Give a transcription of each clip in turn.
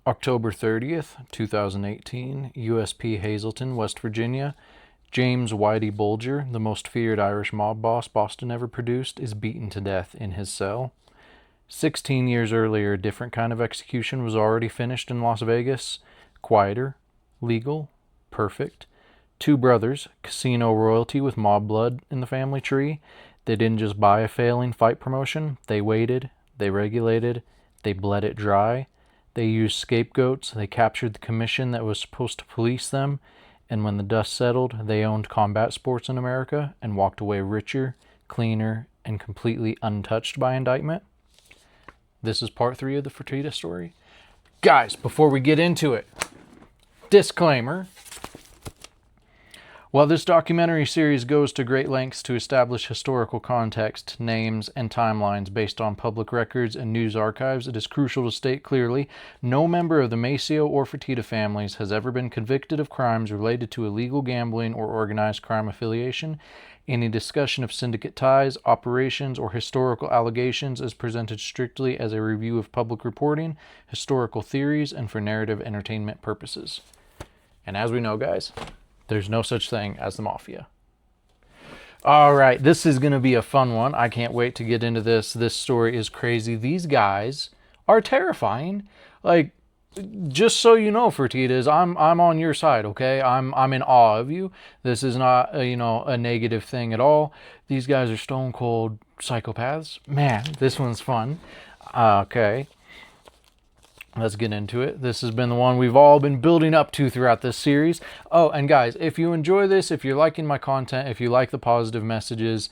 October 30th, 2018, USP Hazleton, West Virginia. James Whitey Bulger, the most feared Irish mob boss Boston ever produced, is beaten to death in his cell. 16 years earlier, a different kind of execution was already finished in Las Vegas. Quieter, legal, perfect. Two brothers, casino royalty with mob blood in the family tree. They didn't just buy a failing fight promotion. They waited, they regulated, they bled it dry. They used scapegoats. They captured the commission that was supposed to police them. And when the dust settled, they owned combat sports in America and walked away richer, cleaner, and completely untouched by indictment. This is part 3 of the Fertitta story. Guys, before we get into it, disclaimer. While this documentary series goes to great lengths to establish historical context, names, and timelines based on public records and news archives, it is crucial to state clearly no member of the Maceo or Fertitta families has ever been convicted of crimes related to illegal gambling or organized crime affiliation. Any discussion of syndicate ties, operations, or historical allegations is presented strictly as a review of public reporting, historical theories, and for narrative entertainment purposes. And as we know, guys, there's no such thing as the mafia. All right, this is going to be a fun one. I can't wait to get into this. This story is crazy. These guys are terrifying. Like, just so you know, Fertittas, I'm on your side, okay? I'm in awe of you. This is not a negative thing at all. These guys are stone cold psychopaths. Man, this one's fun. Okay. Let's get into it. This has been the one we've all been building up to throughout this series. Oh, and guys, if you enjoy this, if you're liking my content, if you like the positive messages,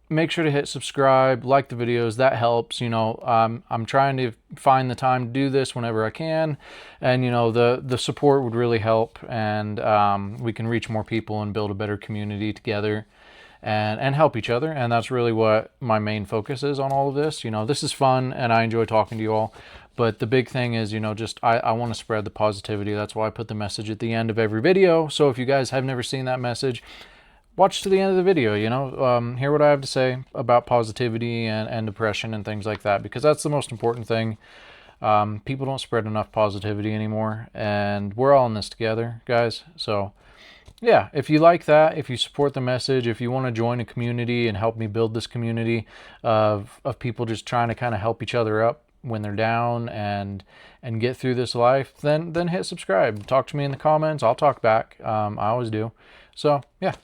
make sure to hit subscribe, like the videos. That helps. I'm trying to find the time to do this whenever I can, and the support would really help, and we can reach more people and build a better community together. And help each other, and that's really what my main focus is on all of this. This is fun, and I enjoy talking to you all, but the big thing is, I want to spread the positivity. That's why I put the message at the end of every video. So if you guys have never seen that message, watch to the end of the video, hear what I have to say about positivity and depression and things like that, because that's the most important thing. People don't spread enough positivity anymore, and we're all in this together, guys. So yeah, if you like that, if you support the message, if you want to join a community and help me build this community of people just trying to kind of help each other up when they're down and get through this life, then hit subscribe. Talk to me in the comments. I'll talk back. I always do. So yeah,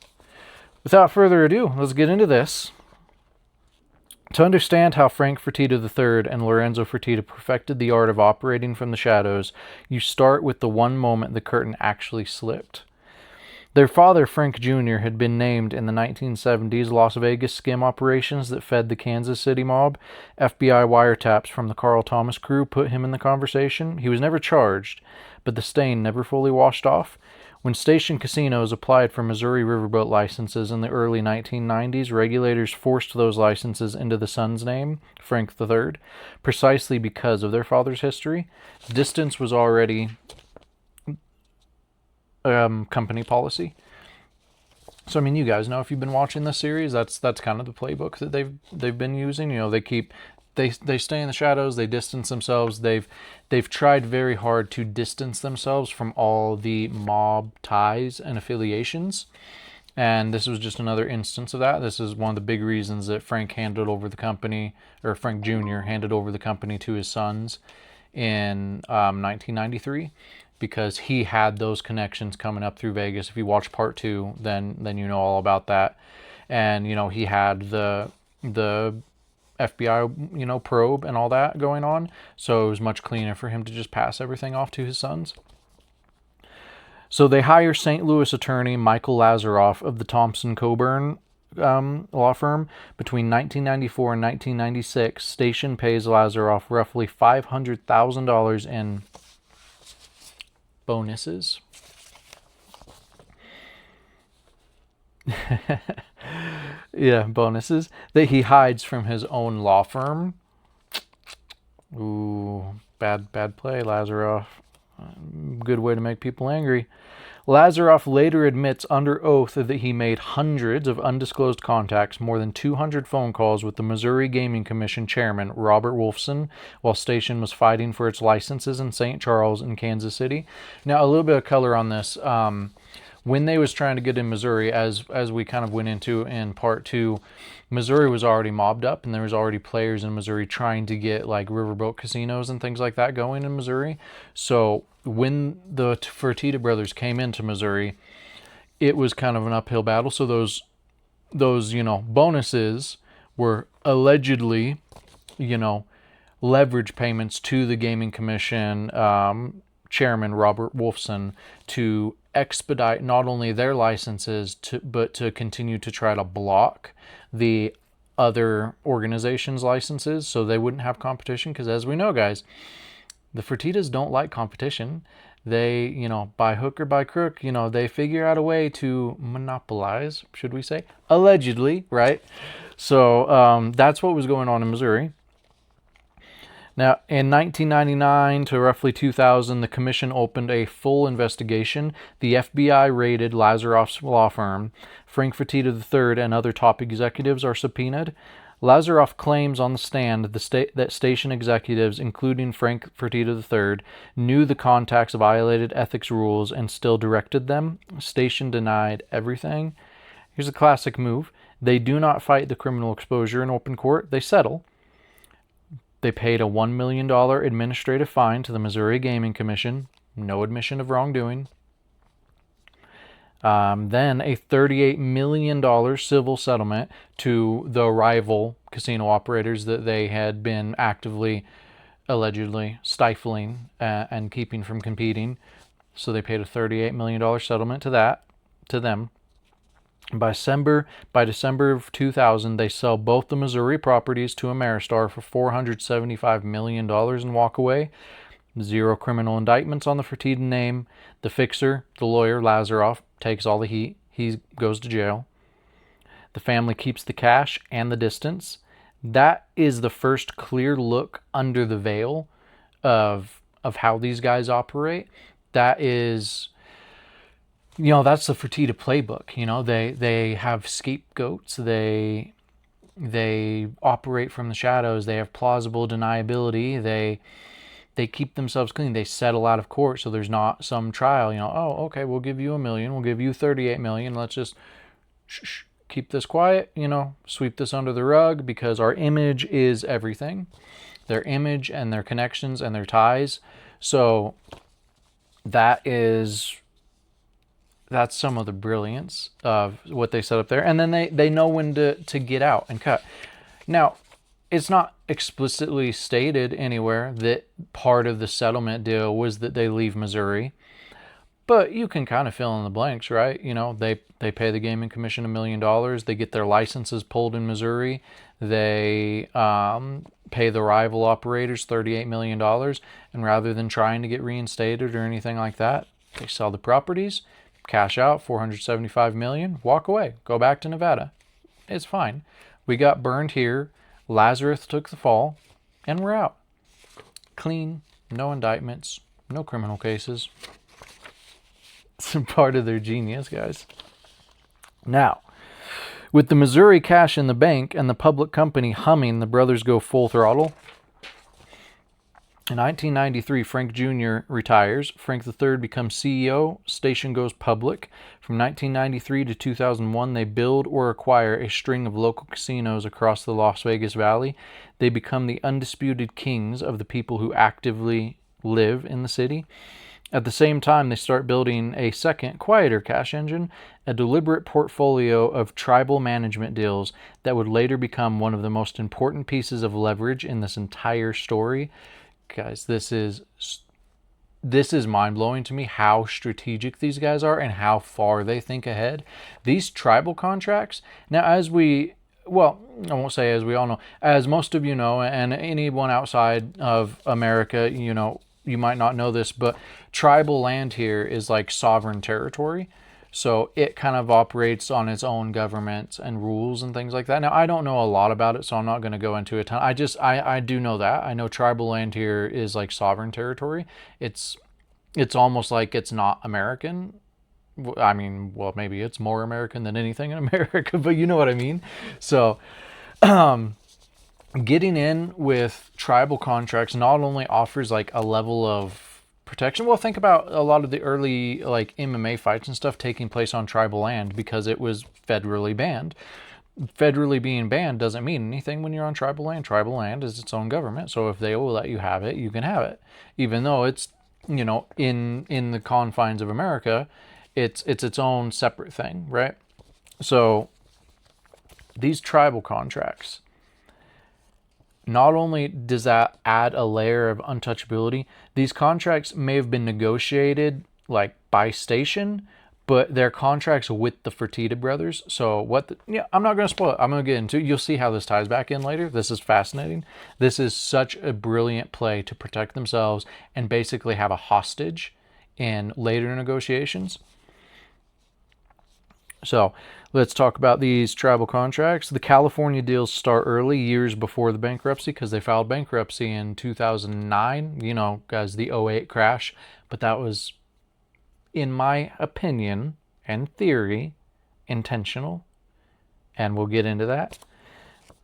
without further ado, let's get into this. To understand how Frank Fertitta III and Lorenzo Fertitta perfected the art of operating from the shadows, you start with the one moment the curtain actually slipped. Their father, Frank Jr., had been named in the 1970s Las Vegas skim operations that fed the Kansas City mob. FBI wiretaps from the Carl Thomas crew put him in the conversation. He was never charged, but the stain never fully washed off. When station casinos applied for Missouri riverboat licenses in the early 1990s, regulators forced those licenses into the son's name, Frank III, precisely because of their father's history. Distance was already company policy. So you guys know, if you've been watching this series, that's kind of the playbook that they've been using. They stay in the shadows, they distance themselves. They've tried very hard to distance themselves from all the mob ties and affiliations. And this was just another instance of that. This is one of the big reasons that Frank handed over the company, or Frank Jr. handed over the company to his sons in 1993. Because he had those connections coming up through Vegas. If you watch part 2, then you know all about that. And he had the FBI probe and all that going on, so it was much cleaner for him to just pass everything off to his sons. So they hire St. Louis attorney Michael Lazaroff of the Thompson Coburn law firm. Between 1994 and 1996, station pays Lazaroff roughly $500,000 in bonuses. Yeah, bonuses that he hides from his own law firm. Ooh, bad play, Lazaroff. Good way to make people angry. Lazaroff later admits under oath that he made hundreds of undisclosed contacts, more than 200 phone calls with the Missouri Gaming Commission chairman, Robert Wolfson, while station was fighting for its licenses in St. Charles and Kansas City. Now, a little bit of color on this. When they was trying to get in Missouri, as we kind of went into in part 2, Missouri was already mobbed up, and there was already players in Missouri trying to get like riverboat casinos and things like that going in Missouri. So when the Fertitta brothers came into Missouri, it was kind of an uphill battle. So those bonuses were allegedly, leverage payments to the Gaming Commission chairman Robert Wolfson to expedite not only their licenses but to continue to try to block the other organizations' licenses so they wouldn't have competition. Because as we know, guys, the Fertittas don't like competition. They, by hook or by crook, they figure out a way to monopolize, should we say, allegedly, right? So that's what was going on in Missouri. Now, in 1999 to roughly 2000, the commission opened a full investigation. The FBI raided Lazaroff's law firm. Frank Fertitta III and other top executives are subpoenaed. Lazaroff claims on the stand that station executives, including Frank Fertitta III, knew the contacts violated ethics rules and still directed them. Station denied everything. Here's a classic move. They do not fight the criminal exposure in open court. They settle. They paid a $1 million administrative fine to the Missouri Gaming Commission. No admission of wrongdoing. Then a $38 million civil settlement to the rival casino operators that they had been actively, allegedly stifling and keeping from competing. So they paid a $38 million settlement to them. By December of 2000, they sell both the Missouri properties to Ameristar for $475 million and walk away. 0 criminal indictments on the Fertitta name. The fixer, the lawyer, Lazaroff, takes all the heat. He goes to jail. The family keeps the cash and the distance. That is the first clear look under the veil of how these guys operate. That is... that's the Fertitta playbook. They have scapegoats. They operate from the shadows. They have plausible deniability. They keep themselves clean. They settle out of court, so there's not some trial. Oh, okay, we'll give you $1 million. We'll give you $38 million. Let's just keep this quiet. Sweep this under the rug because our image is everything. Their image and their connections and their ties. So that's some of the brilliance of what they set up there. And then they know when to get out and cut. Now, it's not explicitly stated anywhere that part of the settlement deal was that they leave Missouri. But you can kind of fill in the blanks, right? They pay the Gaming Commission $1 million. They get their licenses pulled in Missouri. They pay the rival operators $38 million. And rather than trying to get reinstated or anything like that, they sell the properties, cash out $475 million, walk away, go back to Nevada. It's fine. We got burned here. Lazarus took the fall, and we're out. Clean, no indictments, no criminal cases. It's part of their genius, guys. Now, with the Missouri cash in the bank and the public company humming, the brothers go full throttle. In 1993, Frank Jr. retires. Frank III becomes CEO. Station goes public. From 1993 to 2001, they build or acquire a string of local casinos across the Las Vegas Valley. They become the undisputed kings of the people who actively live in the city. At the same time, they start building a second, quieter cash engine, a deliberate portfolio of tribal management deals that would later become one of the most important pieces of leverage in this entire story. Guys, this is mind-blowing to me how strategic these guys are and how far they think ahead. These tribal contracts, now I won't say as we all know, as most of you know, and anyone outside of America, you might not know this, but tribal land here is like sovereign territory. So it kind of operates on its own government and rules and things like that. Now, I don't know a lot about it, so I'm not going to go into a ton. I do know that. I know tribal land here is like sovereign territory. It's almost like it's not American I mean, well, maybe it's more American than anything in America, but you know what I mean. So getting in with tribal contracts not only offers like a level of protection. Well, think about a lot of the early like MMA fights and stuff taking place on tribal land because it was federally banned. Federally being banned doesn't mean anything when you're on tribal land. Tribal land is its own government, so if they will let you have it, you can have it, even though it's, you know, in the confines of America. It's its own separate thing, right? So these tribal contracts, not only does that add a layer of untouchability, these contracts may have been negotiated like by station, but they're contracts with the Fertitta brothers. So yeah, I'm not going to spoil it. I'm going to get into it. You'll see how this ties back in later. This is fascinating. This is such a brilliant play to protect themselves and basically have a hostage in later negotiations. So let's talk about these tribal contracts. The California deals start early, years before the bankruptcy, because they filed bankruptcy in 2009, you know, guys, the '08 crash. But that was, in my opinion and theory, intentional. And we'll get into that.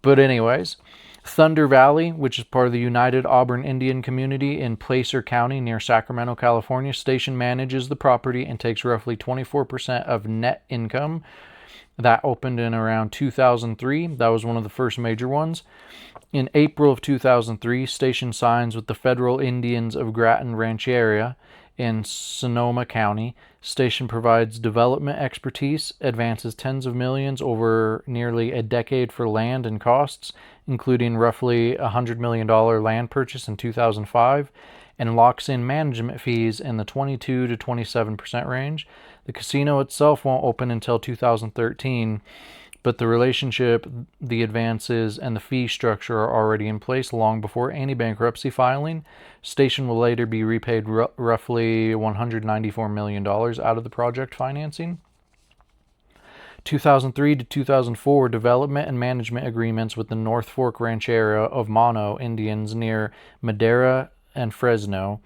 But anyways, Thunder Valley, which is part of the United Auburn Indian Community in Placer County near Sacramento, California. Station manages the property and takes roughly 24% of net income. That opened in around 2003. That was one of the first major ones. In April of 2003, station signs with the Federal Indians of Grattan Rancheria in Sonoma County. Station provides development expertise, advances tens of millions over nearly a decade for land and costs, including roughly $100 million land purchase in 2005, and locks in management fees in the 22 to 27% range. The casino itself won't open until 2013, but the relationship, the advances, and the fee structure are already in place long before any bankruptcy filing. Station will later be repaid roughly $194 million out of the project financing. 2003 to 2004, development and management agreements with the North Fork Rancheria of Mono Indians near Madera and Fresno.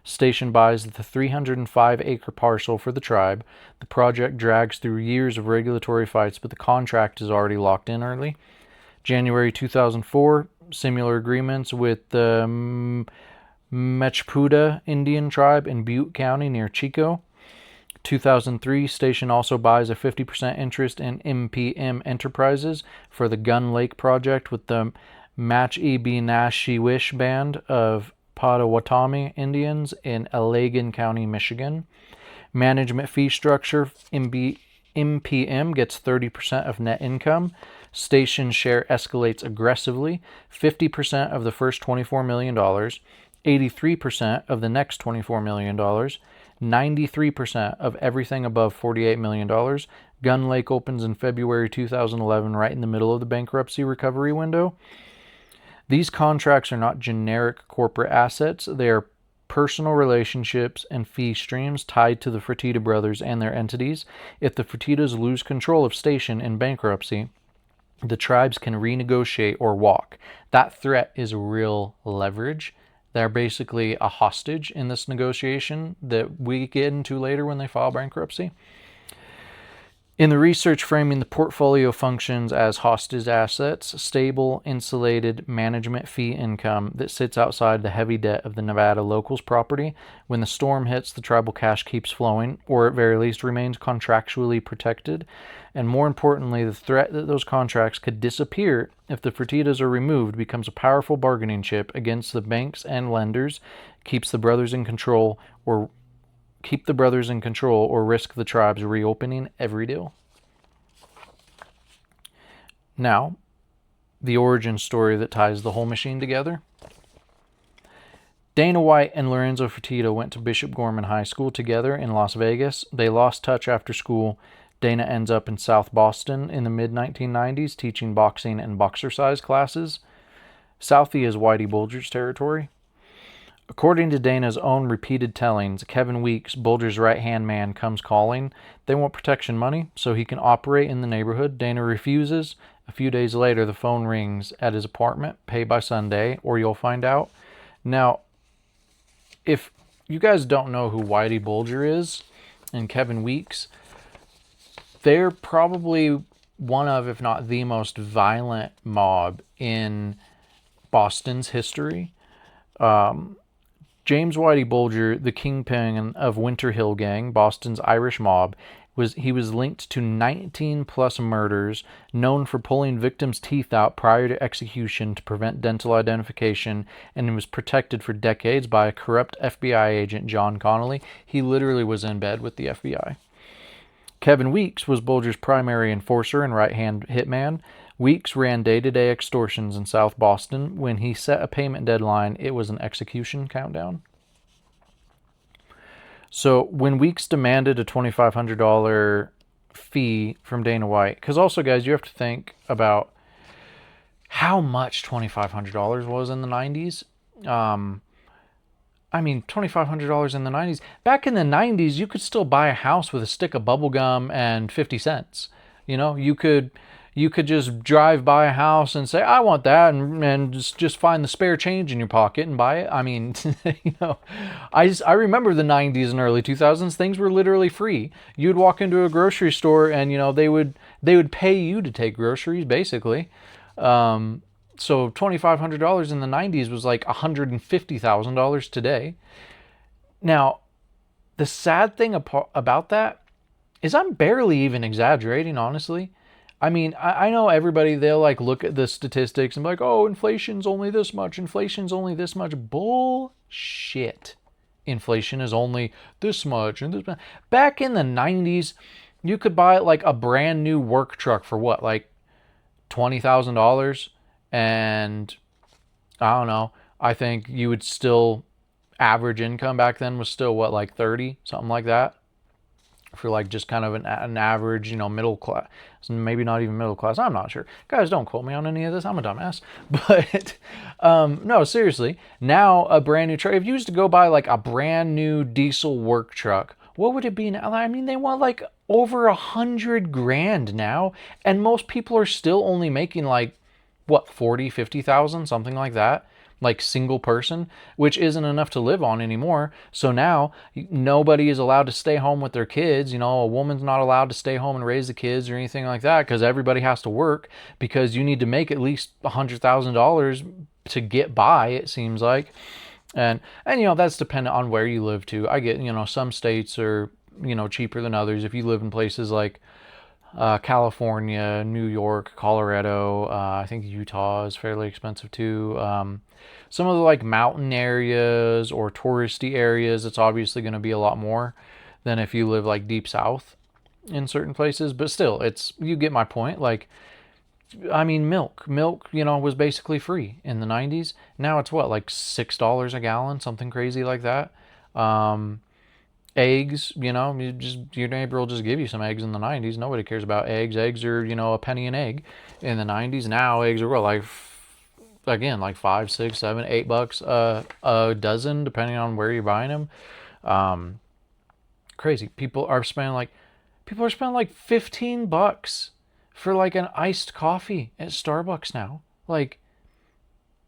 Station buys the 305-acre parcel for the tribe. The project drags through years of regulatory fights, but the contract is already locked in early. January 2004, similar agreements with the Mechpuda Indian tribe in Butte County near Chico. 2003, Station also buys a 50% interest in MPM Enterprises for the Gun Lake project with the Mach-E-Be-Nash-She-Wish Band of Potawatomi Indians in Allegan County, Michigan. Management fee structure, MPM gets 30% of net income. Station share escalates aggressively, 50% of the first $24 million, 83% of the next $24 million, 93% of everything above $48 million. Gun Lake opens in February 2011, right in the middle of the bankruptcy recovery window. These contracts are not generic corporate assets. They are personal relationships and fee streams tied to the Fertitta brothers and their entities. If the Fertittas lose control of Station in bankruptcy, the tribes can renegotiate or walk. That threat is real leverage. They're basically a hostage in this negotiation that we get into later when they file bankruptcy. In the research framing, the portfolio functions as hostage assets, stable, insulated management fee income that sits outside the heavy debt of the Nevada locals property. When the storm hits, the tribal cash keeps flowing, or at very least remains contractually protected. And more importantly, the threat that those contracts could disappear if the Fertittas are removed becomes a powerful bargaining chip against the banks and lenders, keeps the brothers in control, or risk the tribes reopening every deal. Now, the origin story that ties the whole machine together. Dana White and Lorenzo Fertitta went to Bishop Gorman High School together in Las Vegas. They lost touch after school. Dana ends up in South Boston in the mid-1990s teaching boxing and boxercise classes. Southie is Whitey Bulger's territory. According to Dana's own repeated tellings, Kevin Weeks, Bulger's right-hand man, comes calling. They want protection money so he can operate in the neighborhood. Dana refuses. A few days later, the phone rings at his apartment. Pay by Sunday, or you'll find out. Now, if you guys don't know who Whitey Bulger is, and Kevin Weeks, they're probably one of, if not the most violent mob in Boston's history. James Whitey Bulger, the kingpin of Winter Hill Gang, Boston's Irish mob, was linked to 19 plus murders, known for pulling victims' teeth out prior to execution to prevent dental identification, and was protected for decades by a corrupt FBI agent, John Connolly. He literally was in bed with the FBI. Kevin Weeks was Bulger's primary enforcer and right-hand hitman. Weeks ran day-to-day extortions in South Boston. When he set a payment deadline, it was an execution countdown. So when Weeks demanded a $2,500 fee from Dana White, because also, guys, you have to think about how much $2,500 was in the 90s. I mean, $2,500 in the 90s. Back in the 90s, you could still buy a house with a stick of bubble gum and 50 cents. You know, you could just drive by a house and say, I want that, and just find the spare change in your pocket and buy it. I mean, you know, I remember the 90s and early 2000s, things were literally free. You'd walk into a grocery store and, you know, they would pay you to take groceries, basically. So $2,500 in the 90s was like $150,000 today. Now, the sad thing about that is I'm barely even exaggerating, honestly. I mean, I know everybody, they'll like look at the statistics and be like, oh, inflation's only this much. Inflation's only this much. Bullshit. Inflation is only this much and this much. Back in the 90s, you could buy like a brand new work truck for what? Like $20,000. And I don't know, I think you would still, average income back then was still what, like 30, something like that, for like just kind of an average, you know, middle class, maybe not even middle class, I'm not sure. Guys, don't quote me on any of this, I'm a dumbass. But no, seriously, now a brand new truck, if you used to go buy like a brand new diesel work truck, what would it be now? I mean, they want like over $100,000 now, and most people are still only making like, what, 40, 50,000, something like that, like single person, which isn't enough to live on anymore. So now nobody is allowed to stay home with their kids. You know, a woman's not allowed to stay home and raise the kids or anything like that, because everybody has to work, because you need to make at least $100,000 to get by, it seems like. And you know, that's dependent on where you live too. I get, you know, some states are, you know, cheaper than others. If you live in places like California, New York, Colorado, I think Utah is fairly expensive too. Some of the like mountain areas or touristy areas, it's obviously going to be a lot more than if you live like deep south in certain places, but still, it's, you get my point. Like, I mean, milk, you know, was basically free in the 90s. Now it's what, like $6 a gallon, something crazy like that. Eggs, you know, your neighbor will just give you some eggs in the 90s. Nobody cares about eggs. Eggs are, you know, a penny an egg in the 90s. Now eggs are what, like, again, like $5, $6, $7, $8 a dozen, depending on where you're buying them. Crazy. People are spending like $15 for like an iced coffee at Starbucks now. Like,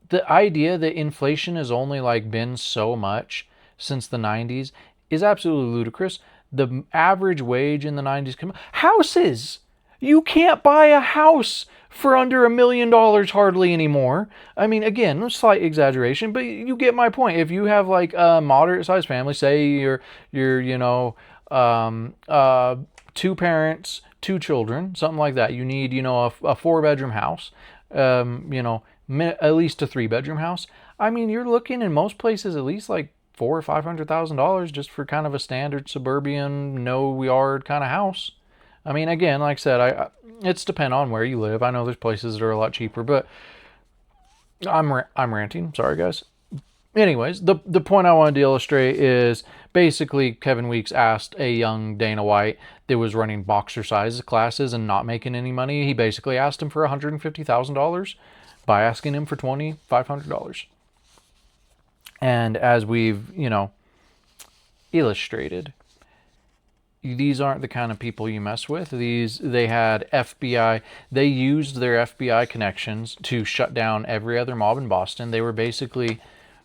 the idea that inflation has only like been so much since the 90s is absolutely ludicrous. The average wage in the 90s, houses, you can't buy a house for under $1 million hardly anymore. I mean, again, slight exaggeration, but you get my point. If you have like a moderate sized family, say you're you know, 2 parents, 2 children, something like that, you need, you know, a 4-bedroom house, you know, at least a 3-bedroom house. I mean, you're looking in most places at least like $400,000 or $500,000 just for kind of a standard suburban, no yard kind of house. I mean, again, like I said, it's depend on where you live. I know there's places that are a lot cheaper, but I'm ranting. Sorry, guys. Anyways, the point I wanted to illustrate is basically Kevin Weeks asked a young Dana White that was running boxer size classes and not making any money. He basically asked him for $150,000 by asking him for $2,500. And as we've, you know, illustrated, these aren't the kind of people you mess with. They had FBI, they used their FBI connections to shut down every other mob in Boston. They were basically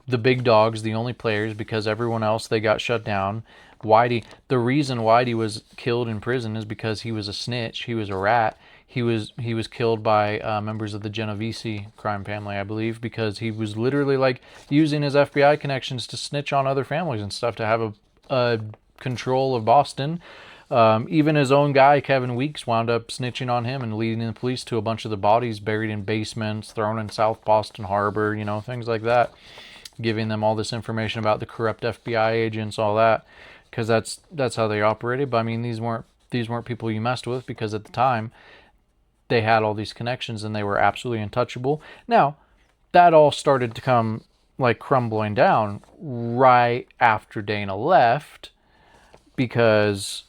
the big dogs, the only players, because everyone else, they got shut down. The reason Whitey was killed in prison is because he was a snitch. He was a rat. He was killed by members of the Genovese crime family, I believe, because he was literally like using his FBI connections to snitch on other families and stuff to have a control of Boston. Even his own guy, Kevin Weeks, wound up snitching on him and leading the police to a bunch of the bodies buried in basements, thrown in South Boston Harbor, things like that. Giving them all this information about the corrupt FBI agents, all that, because that's how they operated. But I mean, these weren't people you messed with, because at the time they had all these connections and they were absolutely untouchable. Now, that all started to come like crumbling down right after Dana left, because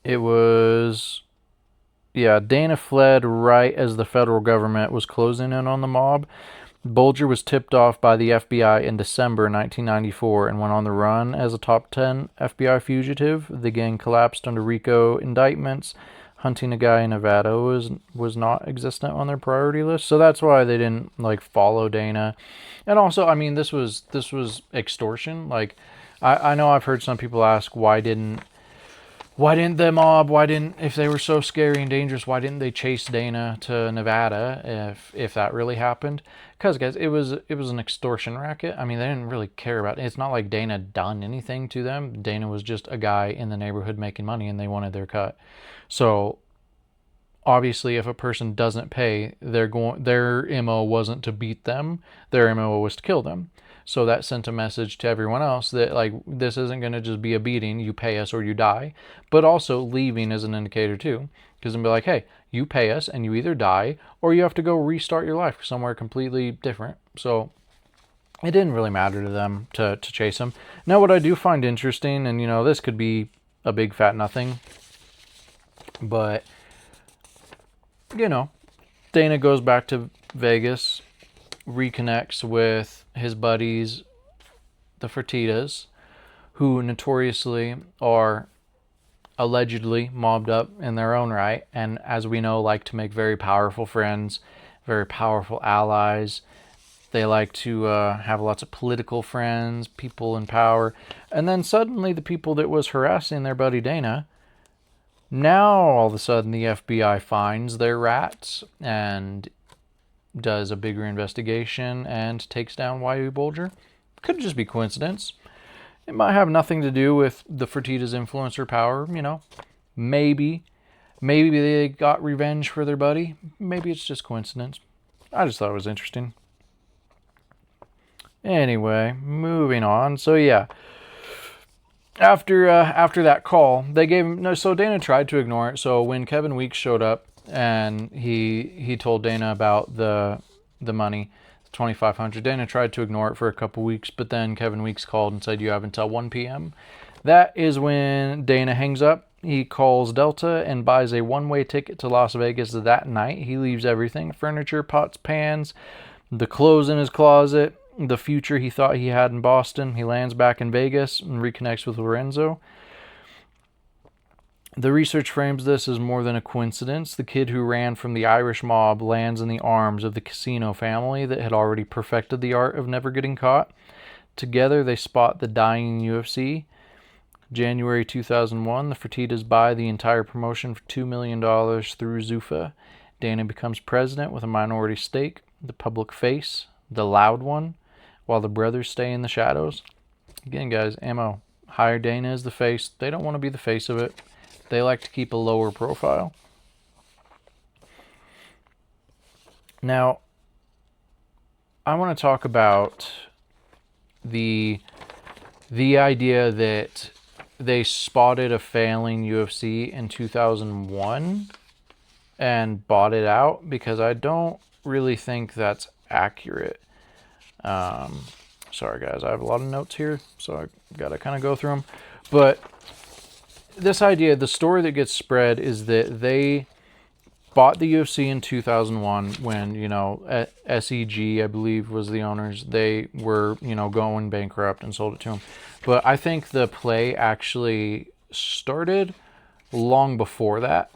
it was, yeah, Dana fled right as the federal government was closing in on the mob. Bulger was tipped off by the FBI in December 1994 and went on the run as a top 10 FBI fugitive. The gang collapsed under RICO indictments. Hunting a guy in Nevada was not existent on their priority list, so that's why they didn't like follow Dana. And also, I mean, this was extortion. Like, I know I've heard some people ask, why didn't the mob, if they were so scary and dangerous, why didn't they chase Dana to Nevada if that really happened? Because, guys, it was an extortion racket. I mean, they didn't really care about it. It's not like Dana done anything to them. Dana was just a guy in the neighborhood making money, and they wanted their cut. So obviously, if a person doesn't pay, their MO wasn't to beat them. Their MO was to kill them. So that sent a message to everyone else that, like, this isn't going to just be a beating, you pay us or you die. But also leaving is an indicator too. Because they'll be like, hey, you pay us and you either die or you have to go restart your life somewhere completely different. So it didn't really matter to them to chase him. Now, what I do find interesting, and this could be a big fat nothing, but Dana goes back to Vegas, reconnects with his buddies, the Fertittas, who notoriously are allegedly mobbed up in their own right, and as we know, like to make very powerful friends, very powerful allies. They like to have lots of political friends, people in power. And then suddenly the people that was harassing their buddy Dana, now all of a sudden the FBI finds their rats and does a bigger investigation and takes down Whitey Bulger. Could just be coincidence. It might have nothing to do with the Fertitta's influence or power, Maybe they got revenge for their buddy. Maybe it's just coincidence. I just thought it was interesting. Anyway, moving on. So yeah, after that call, they gave him no. So Dana tried to ignore it. So when Kevin Weeks showed up and he told Dana about the money, $2,500, Dana tried to ignore it for a couple weeks, but then Kevin Weeks called and said, you have until 1 p.m. That is when Dana hangs up. He calls Delta and buys a one-way ticket to Las Vegas that night. He leaves everything: furniture, pots, pans, the clothes in his closet, the future he thought he had in Boston. He lands back in Vegas and reconnects with Lorenzo. The research frames this as more than a coincidence. The kid who ran from the Irish mob lands in the arms of the Casino family that had already perfected the art of never getting caught. Together, they spot the dying UFC. January 2001, the Fertittas buy the entire promotion for $2 million through Zuffa. Dana becomes president with a minority stake, the public face, the loud one, while the brothers stay in the shadows. Again, guys, ammo. Hire Dana as the face. They don't want to be the face of it. They like to keep a lower profile. Now, I want to talk about the idea that they spotted a failing UFC in 2001 and bought it out, because I don't really think that's accurate. Sorry, guys, I have a lot of notes here, so I've got to kind of go through them. But this idea, the story that gets spread is that they bought the UFC in 2001 when, SEG, I believe, was the owners. They were, going bankrupt and sold it to them. But I think the play actually started long before that,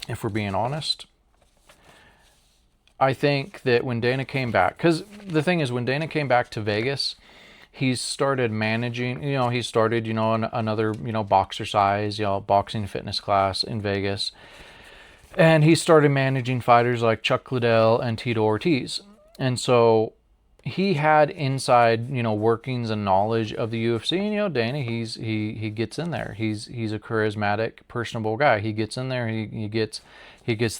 if we're being honest. I think that when Dana came back, because the thing is, when Dana came back to Vegas, he started managing, he started, another, boxer-size, boxing fitness class in Vegas. And he started managing fighters like Chuck Liddell and Tito Ortiz. And so he had inside, workings and knowledge of the UFC. And, Dana, he gets in there. He's a charismatic, personable guy. He gets in there. He gets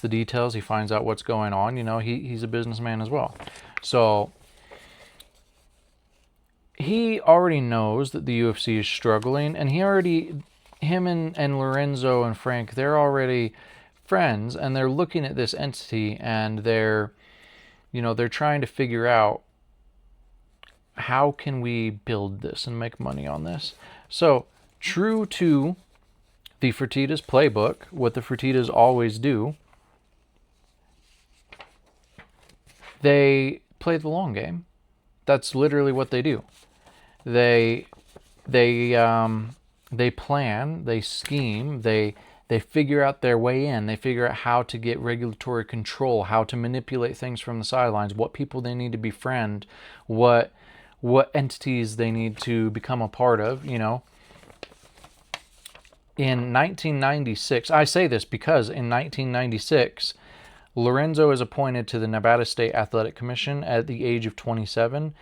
the details. He finds out what's going on. He's a businessman as well. So he already knows that the UFC is struggling, and him and Lorenzo and Frank, they're already friends, and they're looking at this entity, and they're trying to figure out, how can we build this and make money on this? So, true to the Fertittas playbook, what the Fertittas always do, they play the long game. That's literally what they do. They plan, they scheme, they figure out their way in. They figure out how to get regulatory control, how to manipulate things from the sidelines, what people they need to befriend, what entities they need to become a part of, In 1996, I say this because in 1996, Lorenzo is appointed to the Nevada State Athletic Commission at the age of 27.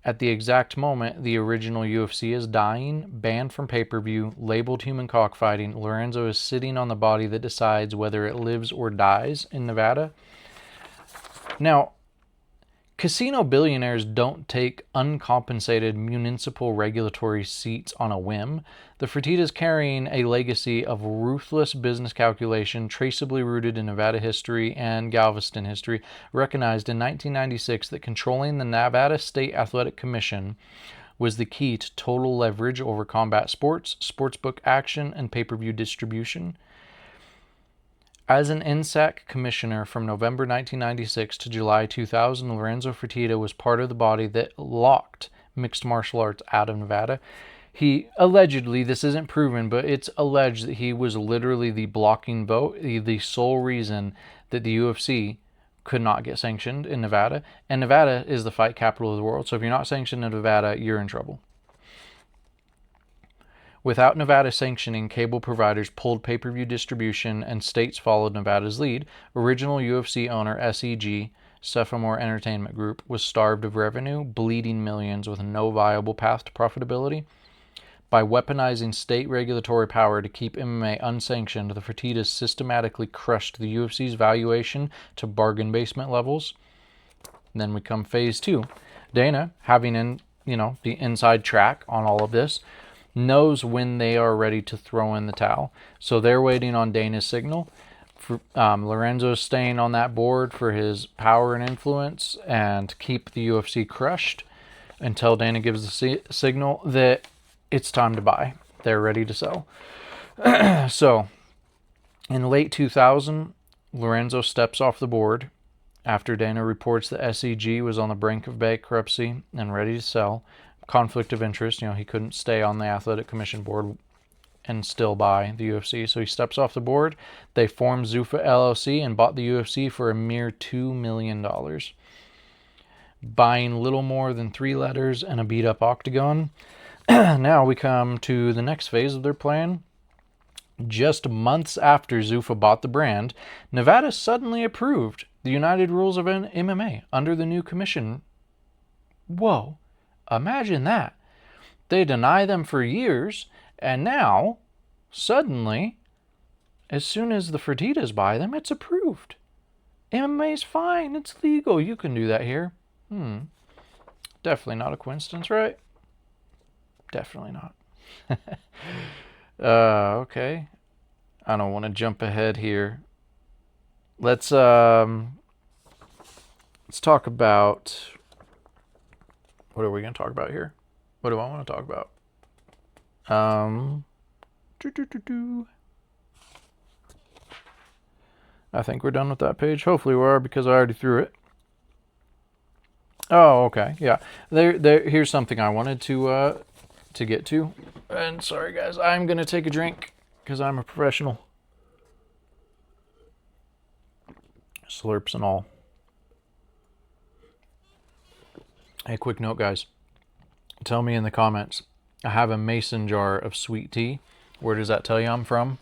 At the exact moment the original UFC is dying, banned from pay-per-view, labeled human cockfighting, Lorenzo is sitting on the body that decides whether it lives or dies in Nevada. Now, casino billionaires don't take uncompensated municipal regulatory seats on a whim. The Fertittas carrying a legacy of ruthless business calculation traceably rooted in Nevada history and Galveston history, recognized in 1996 that controlling the Nevada State Athletic Commission was the key to total leverage over combat sports, sportsbook action, and pay-per-view distribution. As an NSAC commissioner from November 1996 to July 2000, Lorenzo Fertitta was part of the body that locked mixed martial arts out of Nevada. He allegedly, this isn't proven, but it's alleged that he was literally the blocking vote, the sole reason that the UFC could not get sanctioned in Nevada. And Nevada is the fight capital of the world. So if you're not sanctioned in Nevada, you're in trouble. Without Nevada sanctioning, cable providers pulled pay-per-view distribution and states followed Nevada's lead. Original UFC owner SEG, Sophomore Entertainment Group, was starved of revenue, bleeding millions with no viable path to profitability. By weaponizing state regulatory power to keep MMA unsanctioned, the Fertittas systematically crushed the UFC's valuation to bargain basement levels. And then we come phase 2. Dana, having the inside track on all of this, knows when they are ready to throw in the towel. So they're waiting on Dana's signal. Lorenzo's staying on that board for his power and influence and keep the UFC crushed until Dana gives the signal that it's time to buy. They're ready to sell. So in late 2000, Lorenzo steps off the board after Dana reports that SEG was on the brink of bankruptcy and ready to sell. Conflict of interest, he couldn't stay on the athletic commission board and still buy the UFC. So he steps off the board. They formed Zuffa LLC and bought the UFC for a mere $2 million. Buying little more than 3 letters and a beat-up octagon. Now we come to the next phase of their plan. Just months after Zuffa bought the brand, Nevada suddenly approved the United Rules of MMA under the new commission. Whoa. Imagine that. They deny them for years, and now, suddenly, as soon as the Fertittas buy them, it's approved. MMA's fine. It's legal. You can do that here. Definitely not a coincidence, right? Definitely not. Okay. I don't want to jump ahead here. Let's talk about... What are we going to talk about here? What do I want to talk about? I think we're done with that page. Hopefully we are, because I already threw it. Oh, okay. Yeah. Here's something I wanted to get to. And sorry, guys. I'm going to take a drink because I'm a professional. Slurps and all. Hey, quick note, guys. Tell me in the comments. I have a mason jar of sweet tea. Where does that tell you I'm from?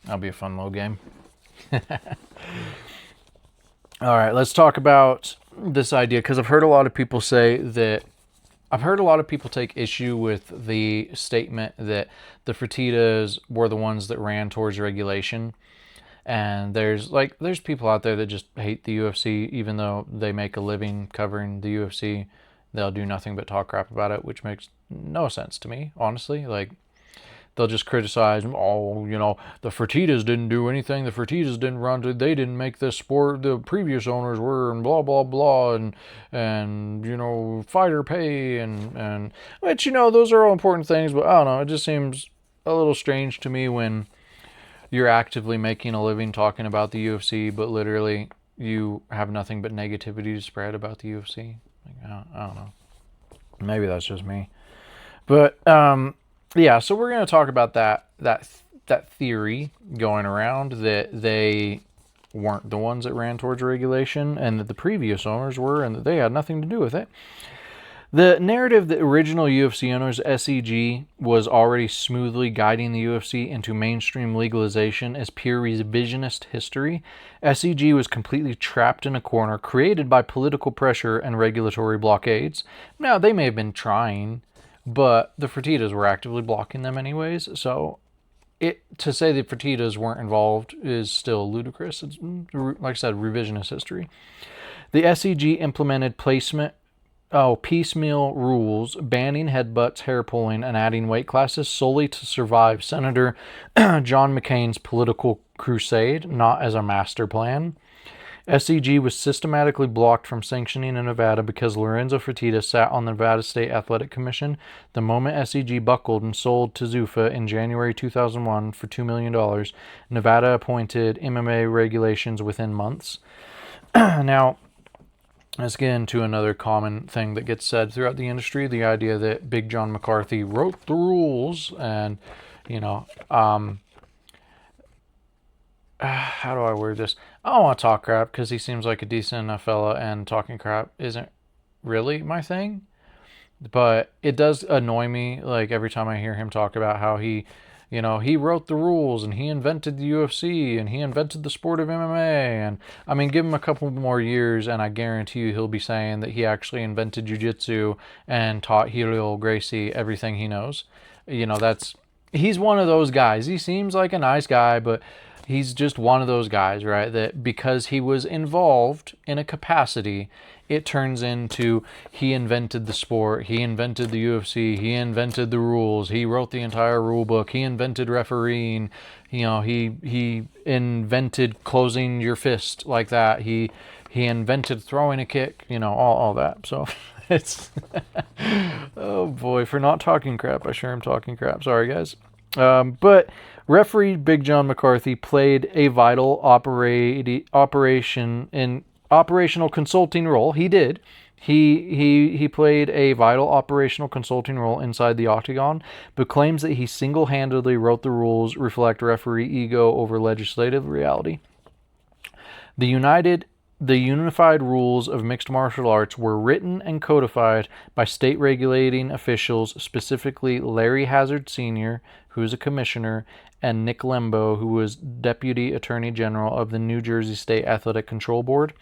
That'll be a fun little game. All right, let's talk about this idea, because I've heard a lot of people say that I've heard a lot of people take issue with the statement that the Fertittas were the ones that ran towards regulation. And there's people out there that just hate the UFC, even though they make a living covering the UFC. They'll do nothing but talk crap about it, which makes no sense to me, honestly. Like, they'll just criticize, oh, the Fertittas didn't do anything. The Fertittas didn't run. They didn't make this sport. The previous owners were, and blah blah blah, and fighter pay and which those are all important things. But I don't know. It just seems a little strange to me when you're actively making a living talking about the UFC, but literally you have nothing but negativity to spread about the UFC. Like, I don't know. Maybe that's just me. But yeah, so we're going to talk about that theory going around that they weren't the ones that ran towards regulation, and that the previous owners were, and that they had nothing to do with it. The narrative that original UFC owners, SEG, was already smoothly guiding the UFC into mainstream legalization is pure revisionist history. SEG was completely trapped in a corner created by political pressure and regulatory blockades. Now, they may have been trying, but the Fertittas were actively blocking them anyways, so to say the Fertittas weren't involved is still ludicrous. It's, like I said, revisionist history. The SEG implemented piecemeal rules, banning headbutts, hair pulling, and adding weight classes solely to survive Senator John McCain's political crusade, not as a master plan. SEG was systematically blocked from sanctioning in Nevada because Lorenzo Fertitta sat on the Nevada State Athletic Commission. The moment SEG buckled and sold to Zuffa in January 2001 for $2 million, Nevada appointed MMA regulations within months. Now, let's get into another common thing that gets said throughout the industry, the idea that Big John McCarthy wrote the rules. And, how do I word this? I don't want to talk crap because he seems like a decent enough fella, and talking crap isn't really my thing. But it does annoy me, like, every time I hear him talk about how he wrote the rules, and he invented the UFC, and he invented the sport of MMA. And I mean, give him a couple more years, and I guarantee you he'll be saying that he actually invented jiu-jitsu and taught Helio Gracie everything he knows. He's one of those guys. He seems like a nice guy, but he's just one of those guys, right? That because he was involved in a capacity, it turns into he invented the sport, he invented the UFC, he invented the rules, he wrote the entire rule book, he invented refereeing, he invented closing your fist like that, he invented throwing a kick, all that. So it's oh boy, for not talking crap, I sure am talking crap. Sorry, guys. But referee Big John McCarthy played a vital operational consulting role. He did. He played a vital operational consulting role inside the octagon, but claims that he single-handedly wrote the rules reflect referee ego over legislative reality. The unified rules of mixed martial arts were written and codified by state regulating officials, specifically Larry Hazard Sr., who is a commissioner, and Nick Lembo, who was Deputy Attorney General of the New Jersey State Athletic Control Board.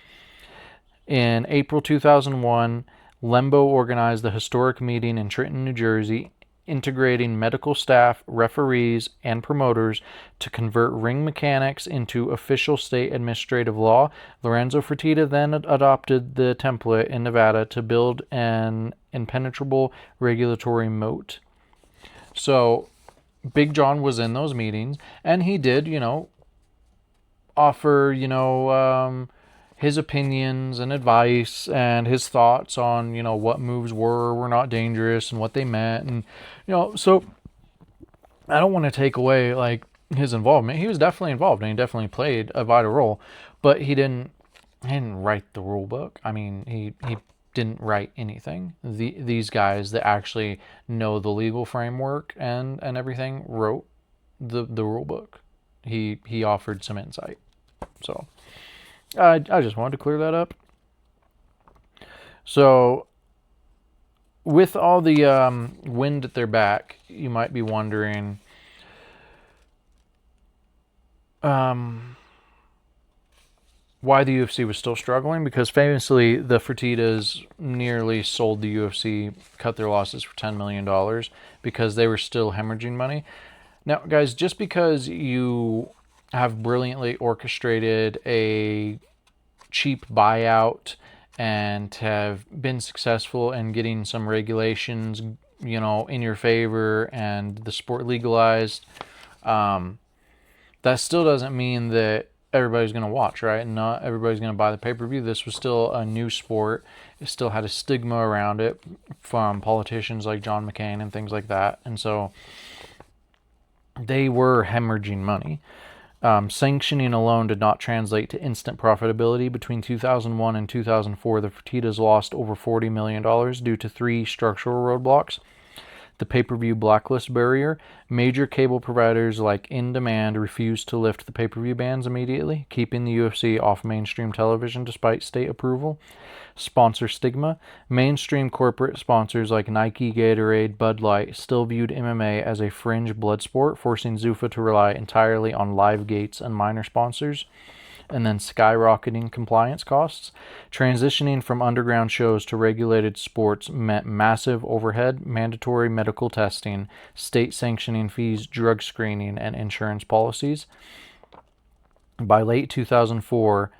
In April 2001, Lembo organized the historic meeting in Trenton, New Jersey, integrating medical staff, referees, and promoters to convert ring mechanics into official state administrative law. Lorenzo Fertitta then adopted the template in Nevada to build an impenetrable regulatory moat. So Big John was in those meetings, and he did, offer, his opinions and advice and his thoughts on, what moves were or were not dangerous and what they meant. And, so I don't want to take away, like, his involvement. He was definitely involved, and he definitely played a vital role, but he didn't write the rule book. I mean, he didn't write anything. These guys that actually know the legal framework and everything wrote the rule book. He offered some insight. So I just wanted to clear that up. So with all the wind at their back, you might be wondering, why the UFC was still struggling, because famously the Fertittas nearly sold the UFC, cut their losses for $10 million because they were still hemorrhaging money. Now, guys, just because you have brilliantly orchestrated a cheap buyout and have been successful in getting some regulations, in your favor and the sport legalized, that still doesn't mean that everybody's going to watch, right? Not everybody's going to buy the pay-per-view. This was still a new sport. It still had a stigma around it from politicians like John McCain and things like that. And so they were hemorrhaging money. Sanctioning alone did not translate to instant profitability. Between 2001 and 2004, the Fertittas lost over $40 million due to 3 structural roadblocks. The pay-per-view blacklist barrier. Major cable providers like In Demand refused to lift the pay-per-view bans immediately, keeping the UFC off mainstream television despite state approval. Sponsor stigma. Mainstream corporate sponsors like Nike, Gatorade, Bud Light still viewed MMA as a fringe blood sport, forcing Zuffa to rely entirely on live gates and minor sponsors. And then skyrocketing compliance costs. Transitioning from underground shows to regulated sports meant massive overhead, mandatory medical testing, state sanctioning fees, drug screening, and insurance policies. By late 2004,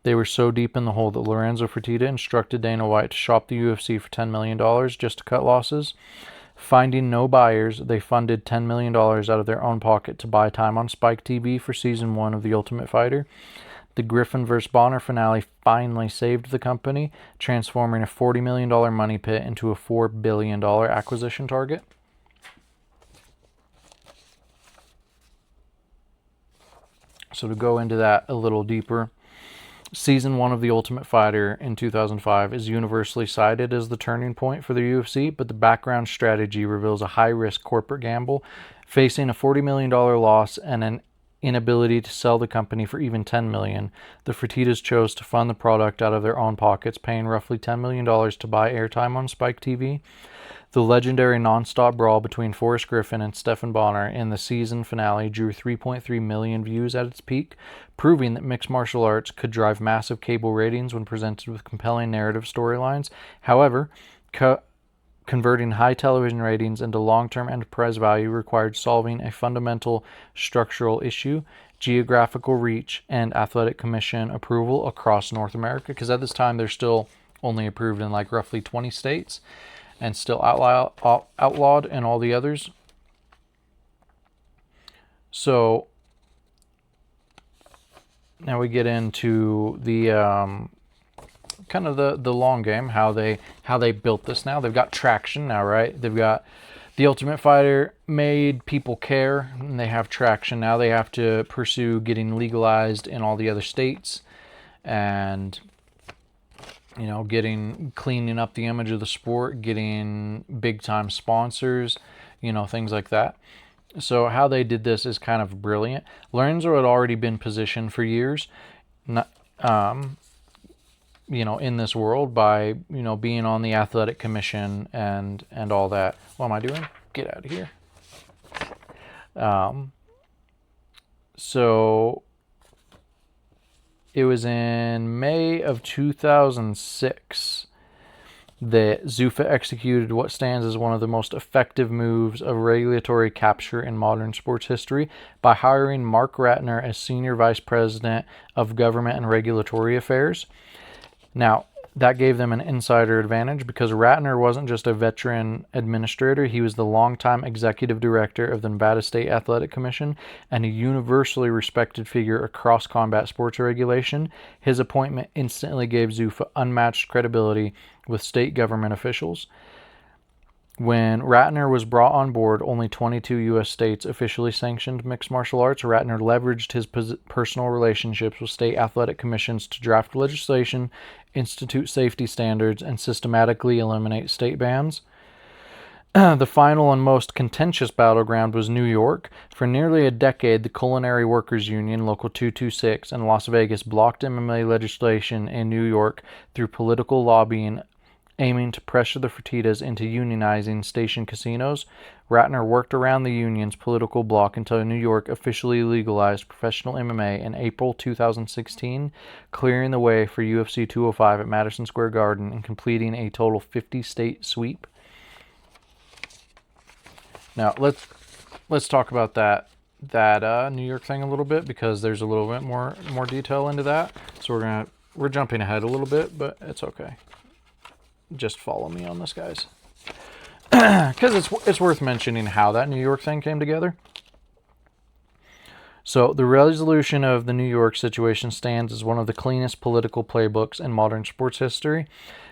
they were so deep in the hole that Lorenzo Fertitta instructed Dana White to shop the UFC for $10 million just to cut losses. Finding no buyers, they funded $10 million out of their own pocket to buy time on Spike TV for Season 1 of The Ultimate Fighter. The Griffin vs. Bonner finale finally saved the company, transforming a $40 million money pit into a $4 billion acquisition target. So to go into that a little deeper, Season 1 of The Ultimate Fighter in 2005 is universally cited as the turning point for the UFC, but the background strategy reveals a high-risk corporate gamble. Facing a $40 million loss and an inability to sell the company for even $10 million, the Fertittas chose to fund the product out of their own pockets, paying roughly $10 million to buy airtime on Spike TV. The legendary non-stop brawl between Forrest Griffin and Stephan Bonnar in the season finale drew 3.3 million views at its peak, proving that mixed martial arts could drive massive cable ratings when presented with compelling narrative storylines. However, converting high television ratings into long-term enterprise value required solving a fundamental structural issue: geographical reach and athletic commission approval across North America, because at this time they're still only approved in like roughly 20 states and still outlawed in all the others. So now we get into the kind of the long game, how they built this. Now they've got traction now, right? They've got The Ultimate Fighter made people care, and they have traction. Now they have to pursue getting legalized in all the other states, and cleaning up the image of the sport, getting big time sponsors, things like that. So how they did this is kind of brilliant. Lorenzo had already been positioned for years, in this world by, being on the athletic commission and all that. What am I doing? Get out of here. So it was in May of 2006 that Zuffa executed what stands as one of the most effective moves of regulatory capture in modern sports history by hiring Mark Ratner as Senior Vice President of Government and Regulatory Affairs. Now, that gave them an insider advantage because Ratner wasn't just a veteran administrator. He was the longtime executive director of the Nevada State Athletic Commission and a universally respected figure across combat sports regulation. His appointment instantly gave Zuffa unmatched credibility with state government officials. When Ratner was brought on board, only 22 U.S. states officially sanctioned mixed martial arts. Ratner leveraged his personal relationships with state athletic commissions to draft legislation, institute safety standards, and systematically eliminate state bans. The final and most contentious battleground was New York. For nearly a decade, the Culinary Workers Union, Local 226, and Las Vegas blocked MMA legislation in New York through political lobbying Aiming to pressure the Fertittas into unionizing station casinos, Ratner worked around the union's political bloc until New York officially legalized professional MMA in April 2016, clearing the way for UFC 205 at Madison Square Garden and completing a total 50-state sweep. Now, let's talk about that New York thing a little bit, because there's a little bit more detail into that. So we're jumping ahead a little bit, but it's okay. Just follow me on this, guys, because it's worth mentioning how that New York thing came together. So the resolution of the New York situation stands as one of the cleanest political playbooks in modern sports history.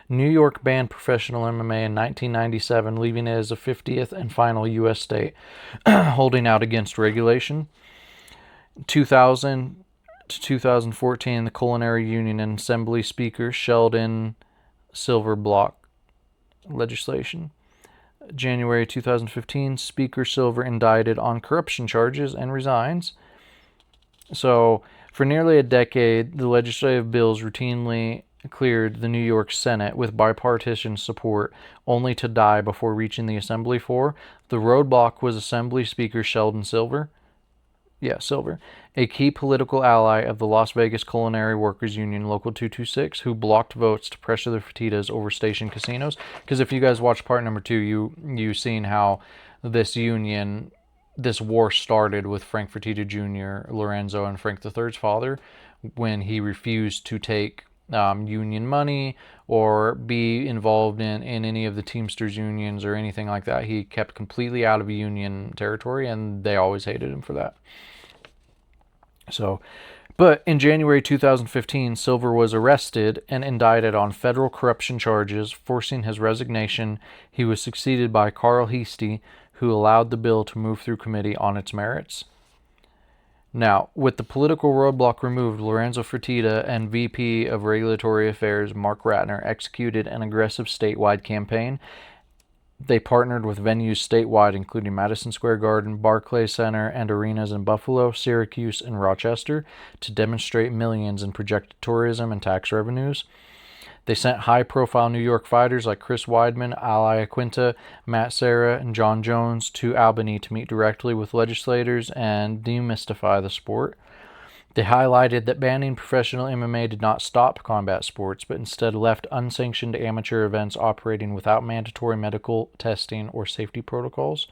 New York banned professional MMA in 1997, leaving it as the 50th and final U.S. state, holding out against regulation. 2000 to 2014, the Culinary Union and Assembly Speaker Sheldon Silver block legislation. January 2015, Speaker Silver indicted on corruption charges and resigns. So, for nearly a decade, the legislative bills routinely cleared the New York Senate with bipartisan support, only to die before reaching the Assembly floor. The roadblock was Assembly Speaker Sheldon Silver. Silver, a key political ally of the Las Vegas Culinary Workers Union Local 226, who blocked votes to pressure the Fertittas over station casinos. Because if you guys watch part number 2, you seen how this war started with Frank Fertitta Jr., Lorenzo, and Frank III's father, when he refused to take union money or be involved in any of the Teamsters unions or anything like that. He kept completely out of union territory, and they always hated him for that. So, but in January 2015, Silver was arrested and indicted on federal corruption charges, forcing his resignation. He was succeeded by Carl Heastie, who allowed the bill to move through committee on its merits. Now, with the political roadblock removed, Lorenzo Fertitta and VP of Regulatory Affairs Mark Ratner executed an aggressive statewide campaign. They partnered with venues statewide, including Madison Square Garden, Barclays Center, and arenas in Buffalo, Syracuse, and Rochester, to demonstrate millions in projected tourism and tax revenues. They sent high-profile New York fighters like Chris Weidman, Al Iaquinta, Matt Serra, and John Jones to Albany to meet directly with legislators and demystify the sport. They highlighted that banning professional MMA did not stop combat sports, but instead left unsanctioned amateur events operating without mandatory medical testing or safety protocols.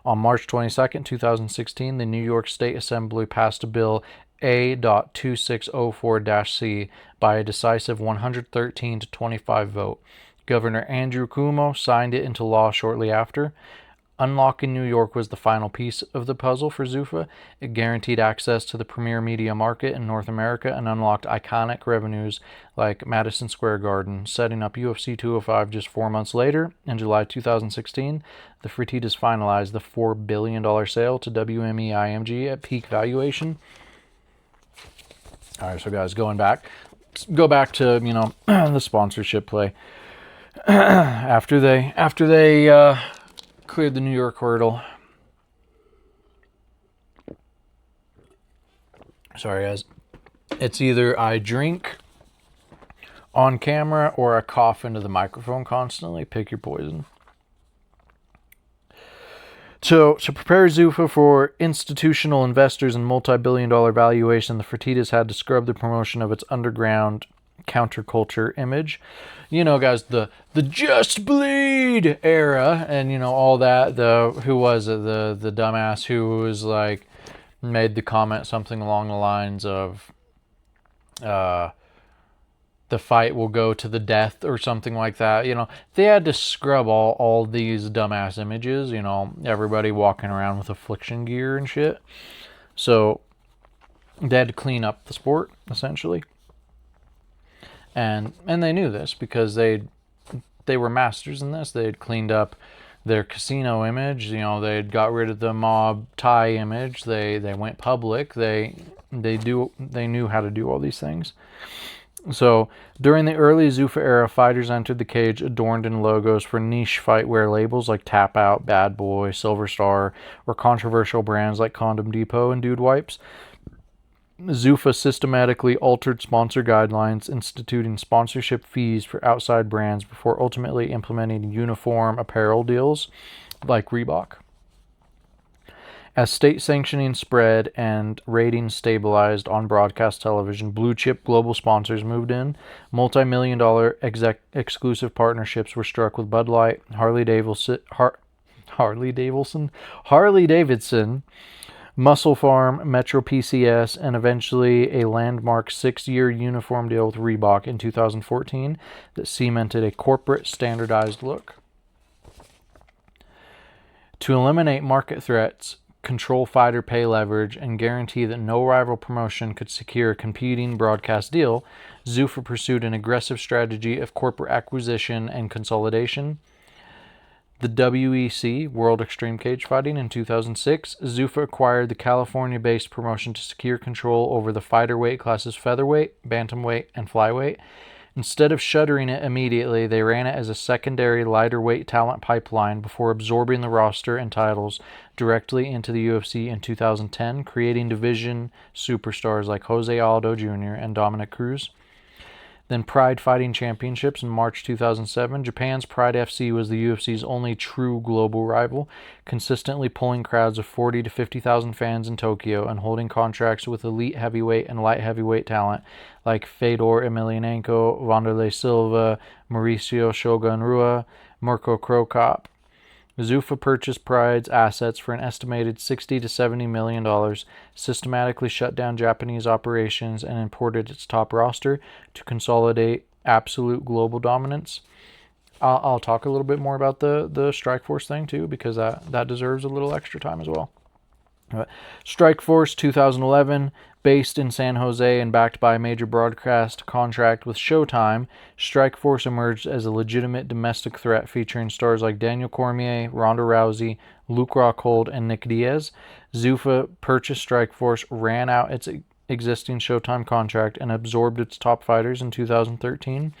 On March 22, 2016, the New York State Assembly passed a bill A.2604-C by a decisive 113 to 25 vote. Governor Andrew Cuomo signed it into law shortly after. Unlocking New York was the final piece of the puzzle for Zuffa. It guaranteed access to the premier media market in North America and unlocked iconic revenues like Madison Square Garden. Setting up UFC 205 just 4 months later, in July 2016, the Fertittas finalized the $4 billion sale to WME-IMG at peak valuation. All right, so guys, go back to, the sponsorship play. after they cleared the New York hurdle. Sorry, guys. It's either I drink on camera or I cough into the microphone constantly. Pick your poison. So, to prepare Zuffa for institutional investors and multi-billion-dollar valuation, the Fertittas had to scrub the promotion of its underground counterculture image. Guys, the Just Bleed era, and all that. Who was it? The dumbass who was like made the comment something along the lines of the fight will go to the death or something like that. They had to scrub all these dumbass images, everybody walking around with affliction gear and shit. So they had to clean up the sport, essentially. And they knew this because they were masters in this. They had cleaned up their casino image. They'd got rid of the mob tie image. They went public. They knew how to do all these things. So during the early Zuffa era, fighters entered the cage adorned in logos for niche fightwear labels like Tap Out, Bad Boy, Silver Star, or controversial brands like Condom Depot and Dude Wipes. Zuffa systematically altered sponsor guidelines, instituting sponsorship fees for outside brands before ultimately implementing uniform apparel deals like Reebok. As state sanctioning spread and ratings stabilized on broadcast television, blue chip global sponsors moved in. Multi-million-dollar exclusive partnerships were struck with Bud Light, Harley Davidson, Muscle Farm, Metro PCS, and eventually a landmark 6-year uniform deal with Reebok in 2014 that cemented a corporate standardized look. To eliminate market threats, control fighter pay leverage, and guarantee that no rival promotion could secure a competing broadcast deal, Zuffa pursued an aggressive strategy of corporate acquisition and consolidation. The WEC, World Extreme Cage Fighting, in 2006, Zuffa acquired the California-based promotion to secure control over the fighter weight classes featherweight, bantamweight, and flyweight. Instead of shuttering it immediately, they ran it as a secondary lighter weight talent pipeline before absorbing the roster and titles directly into the UFC in 2010, creating division superstars like Jose Aldo Jr. and Dominic Cruz. Then Pride Fighting Championships in March 2007. Japan's Pride FC was the UFC's only true global rival, consistently pulling crowds of 40 to 50,000 fans in Tokyo and holding contracts with elite heavyweight and light heavyweight talent like Fedor Emelianenko, Wanderlei Silva, Mauricio Shogun Rua, Mirko Cro Cop. Zuffa purchased Pride's assets for an estimated $60 to $70 million, systematically shut down Japanese operations, and imported its top roster to consolidate absolute global dominance. I'll talk a little bit more about the Strikeforce thing too, because that deserves a little extra time as well. Strikeforce 2011, based in San Jose and backed by a major broadcast contract with Showtime, Strikeforce emerged as a legitimate domestic threat featuring stars like Daniel Cormier, Ronda Rousey, Luke Rockhold, and Nick Diaz. Zuffa purchased Strikeforce, ran out its existing Showtime contract, and absorbed its top fighters in 2013,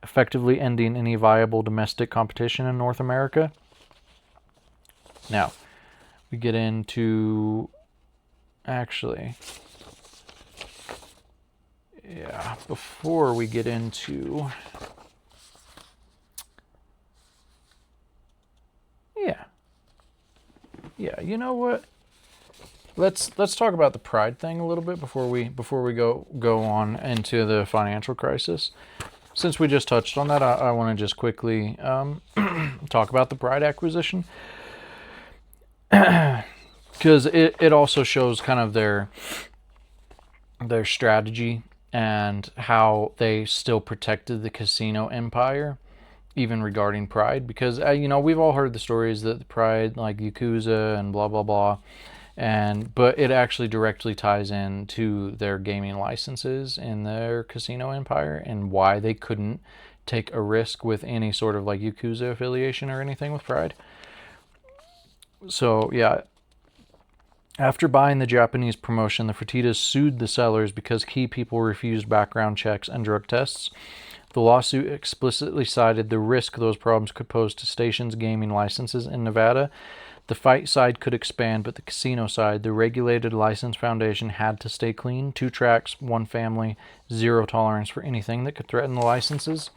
effectively ending any viable domestic competition in North America. Now, we get into, before we get into, you know what? Let's talk about the Pride thing a little bit before we go on into the financial crisis. Since we just touched on that, I want to just quickly talk about the Pride acquisition, because it also shows kind of their strategy and how they still protected the casino empire, even regarding Pride. Because we've all heard the stories that the Pride, like Yakuza and blah blah blah, but it actually directly ties in to their gaming licenses in their casino empire and why they couldn't take a risk with any sort of like Yakuza affiliation or anything with Pride. So yeah, after buying the Japanese promotion, the Fertittas sued the sellers because key people refused background checks and drug tests. The lawsuit explicitly cited the risk those problems could pose to stations' gaming licenses in Nevada. The fight side could expand, but the casino side, the regulated license foundation, had to stay clean. 2 tracks, 1 family, 0 tolerance for anything that could threaten the licenses.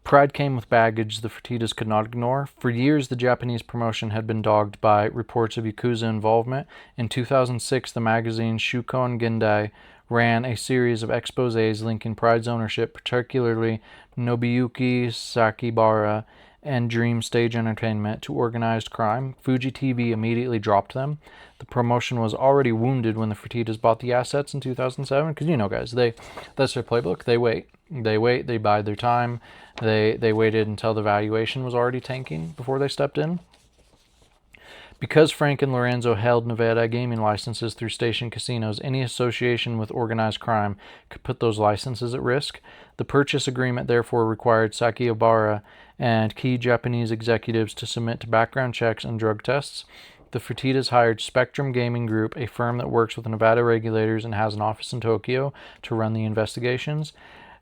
Pride came with baggage the Fertittas could not ignore. For years, the Japanese promotion had been dogged by reports of Yakuza involvement. In 2006, the magazine Shukon Gendai ran a series of exposés linking Pride's ownership, particularly Nobuyuki Sakibara and Dream Stage Entertainment, to organized crime. Fuji TV immediately dropped them. The promotion was already wounded when the Fertittas bought the assets in 2007, because guys, that's their playbook. They wait, they bide their time. They waited until the valuation was already tanking before they stepped in. Because Frank and Lorenzo held Nevada gaming licenses through station casinos, any association with organized crime could put those licenses at risk. The purchase agreement therefore required Sakibara and key Japanese executives to submit to background checks and drug tests. The Fertittas hired Spectrum Gaming Group, a firm that works with Nevada regulators and has an office in Tokyo, to run the investigations.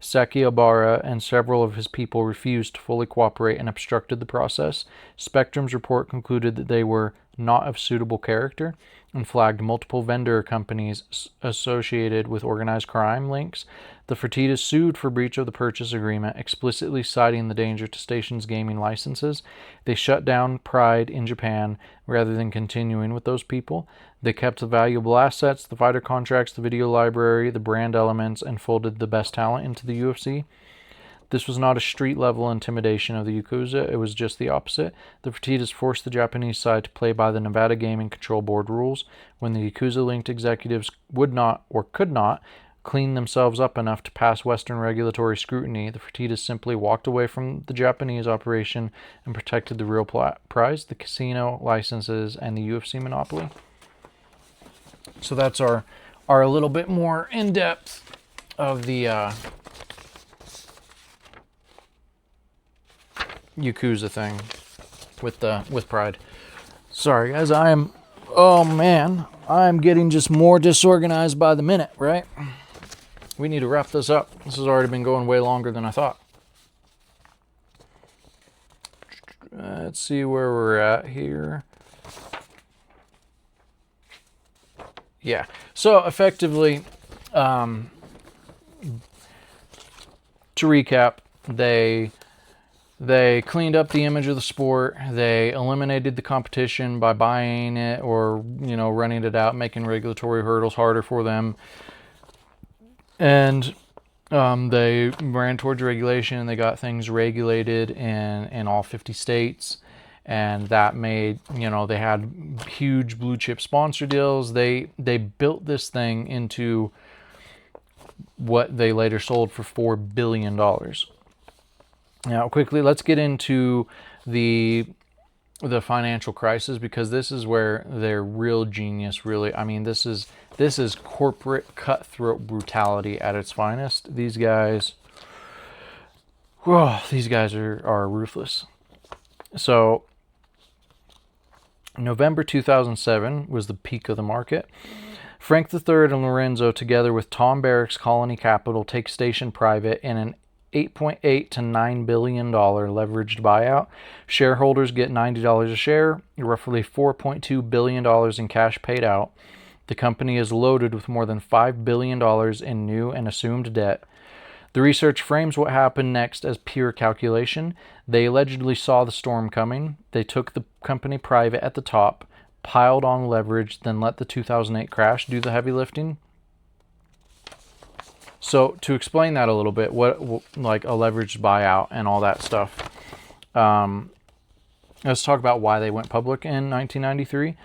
Sakibara and several of his people refused to fully cooperate and obstructed the process. Spectrum's report concluded that they were not of suitable character, and flagged multiple vendor companies associated with organized crime links. The Fertittas sued for breach of the purchase agreement, explicitly citing the danger to stations' gaming licenses. They shut down Pride in Japan rather than continuing with those people. They kept the valuable assets, the fighter contracts, the video library, the brand elements, and folded the best talent into the UFC. This was not a street-level intimidation of the Yakuza, it was just the opposite. The Fertittas forced the Japanese side to play by the Nevada Gaming Control Board rules. When the Yakuza-linked executives would not, or could not, clean themselves up enough to pass Western regulatory scrutiny, the Fertittas simply walked away from the Japanese operation and protected the real prize, the casino licenses, and the UFC monopoly. So that's our little bit more in-depth of the Yakuza thing with Pride. Sorry guys, I'm getting just more disorganized by the minute, right? We need to wrap this up. This has already been going way longer than I thought. Let's see where we're at here. Yeah, so effectively, to recap, they cleaned up the image of the sport. They eliminated the competition by buying it or, running it out, making regulatory hurdles harder for them. And they ran towards regulation, and they got things regulated in all 50 states. And that made, they had huge blue chip sponsor deals. They built this thing into what they later sold for $4 billion. Now, quickly, let's get into the financial crisis, because this is where their real genius really, this is corporate cutthroat brutality at its finest. These guys are ruthless. So, November 2007 was the peak of the market. Frank III and Lorenzo, together with Tom Barrick's Colony Capital, take station private in an $8.8 to $9 billion leveraged buyout. Shareholders get $90 a share, roughly $4.2 billion in cash paid out. The company is loaded with more than $5 billion in new and assumed debt. The research frames what happened next as pure calculation. They allegedly saw the storm coming. They took the company private at the top, piled on leverage, then let the 2008 crash do the heavy lifting. So to explain that a little bit, what like a leveraged buyout and all that stuff, let's talk about why they went public in 1993.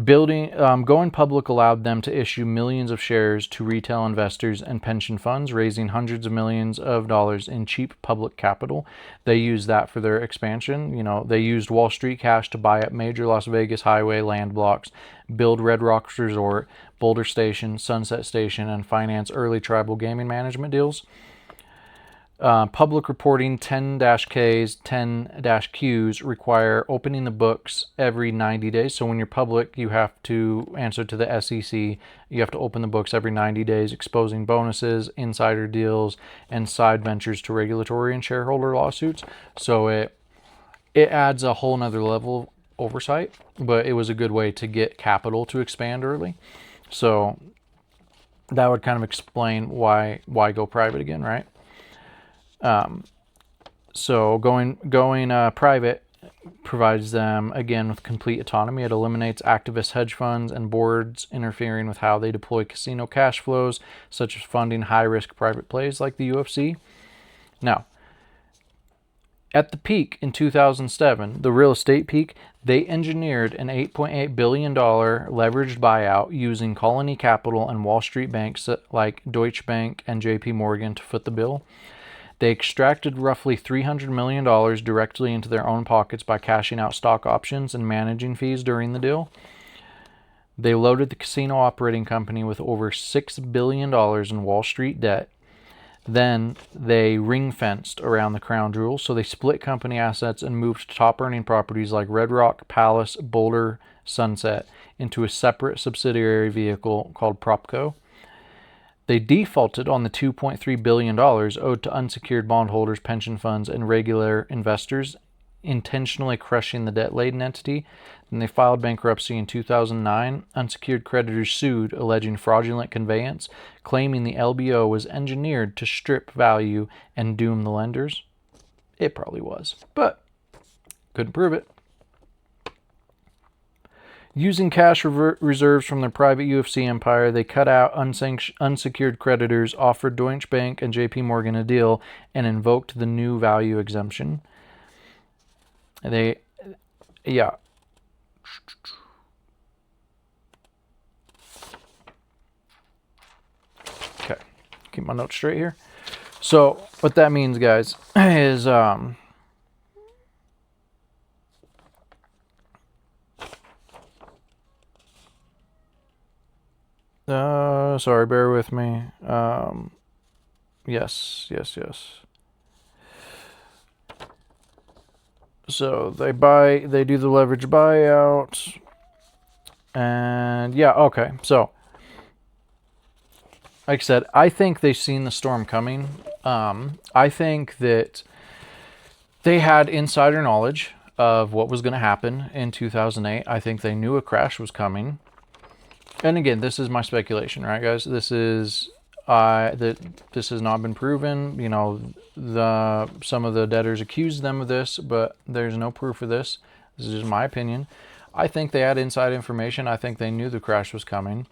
Going public allowed them to issue millions of shares to retail investors and pension funds, raising hundreds of millions of dollars in cheap public capital. They used that for their expansion. They used Wall Street cash to buy up major Las Vegas highway land blocks, build Red Rocks Resort, Boulder Station, Sunset Station, and finance early tribal gaming management deals. Public reporting 10-Ks, 10-Qs require opening the books every 90 days. So when you're public, you have to answer to the SEC. You have to open the books every 90 days, exposing bonuses, insider deals, and side ventures to regulatory and shareholder lawsuits. So it adds a whole nother level of oversight, but it was a good way to get capital to expand early. So that would kind of explain why go private again, right? So going private provides them, again, with complete autonomy. It eliminates activist hedge funds and boards interfering with how they deploy casino cash flows, such as funding high-risk private plays like the UFC. Now, at the peak in 2007, the real estate peak, they engineered an $8.8 billion leveraged buyout using Colony Capital and Wall Street banks like Deutsche Bank and JP Morgan to foot the bill. They extracted roughly $300 million directly into their own pockets by cashing out stock options and managing fees during the deal. They loaded the casino operating company with over $6 billion in Wall Street debt. Then they ring-fenced around the crown jewels, so they split company assets and moved top-earning properties like Red Rock, Palace, Boulder, Sunset into a separate subsidiary vehicle called PropCo. They defaulted on the $2.3 billion owed to unsecured bondholders, pension funds, and regular investors intentionally crushing the debt-laden entity. Then they filed bankruptcy in 2009. Unsecured creditors sued, alleging fraudulent conveyance, claiming the LBO was engineered to strip value and doom the lenders. It probably was, but couldn't prove it. Using cash reserves from their private UFC empire, they cut out unsecured creditors, offered Deutsche Bank and JP Morgan a deal, and invoked the new value exemption. Yeah. Okay, keep my notes straight here. So what that means, guys, is sorry, bear with me. Yes. So they do the leverage buyout, and yeah, okay. So, like I said, I think they've seen the storm coming. I think that they had insider knowledge of what was going to happen in 2008. I think they knew a crash was coming. And again, this is my speculation, right, guys? This is this has not been proven. You know, some of the debtors accused them of this, but there's no proof of this. This is just my opinion. I think they had inside information. I think they knew the crash was coming,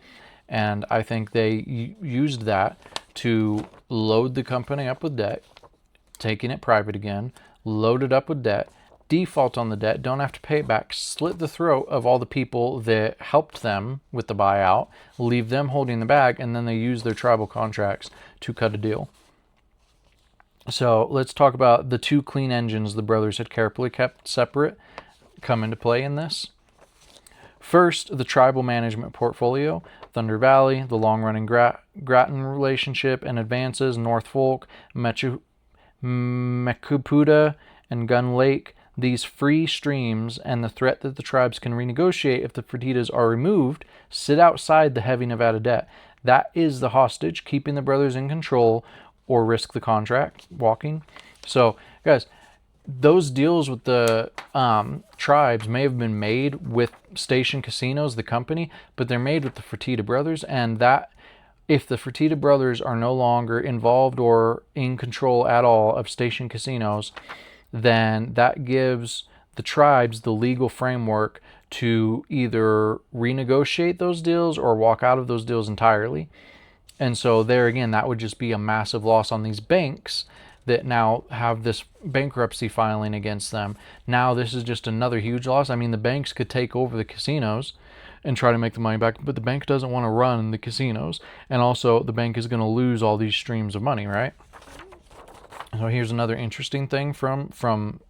and I think they used that to load the company up with debt, taking it private again, load it up with debt, default on the debt, don't have to pay it back, slit the throat of all the people that helped them with the buyout, leave them holding the bag, and then they use their tribal contracts to cut a deal. So let's talk about the two clean engines the brothers had carefully kept separate come into play in this. First, the tribal management portfolio, Thunder Valley, the long-running Grattan relationship and advances, North Fork, Mecuputa, and Gun Lake. These free streams and the threat that the tribes can renegotiate if the Fertittas are removed sit outside the heavy Nevada debt. That is the hostage, keeping the brothers in control or risk the contract walking. So, guys, those deals with the tribes may have been made with Station Casinos, the company, but they're made with the Fertitta brothers, and that if the Fertitta brothers are no longer involved or in control at all of Station Casinos, then that gives the tribes the legal framework to either renegotiate those deals or walk out of those deals entirely. And so there again, that would just be a massive loss on these banks that now have this bankruptcy filing against them. Now this is just another huge loss. I mean, the banks could take over the casinos and try to make the money back, but the bank doesn't want to run the casinos. And also the bank is going to lose all these streams of money, right? So here's another interesting thing from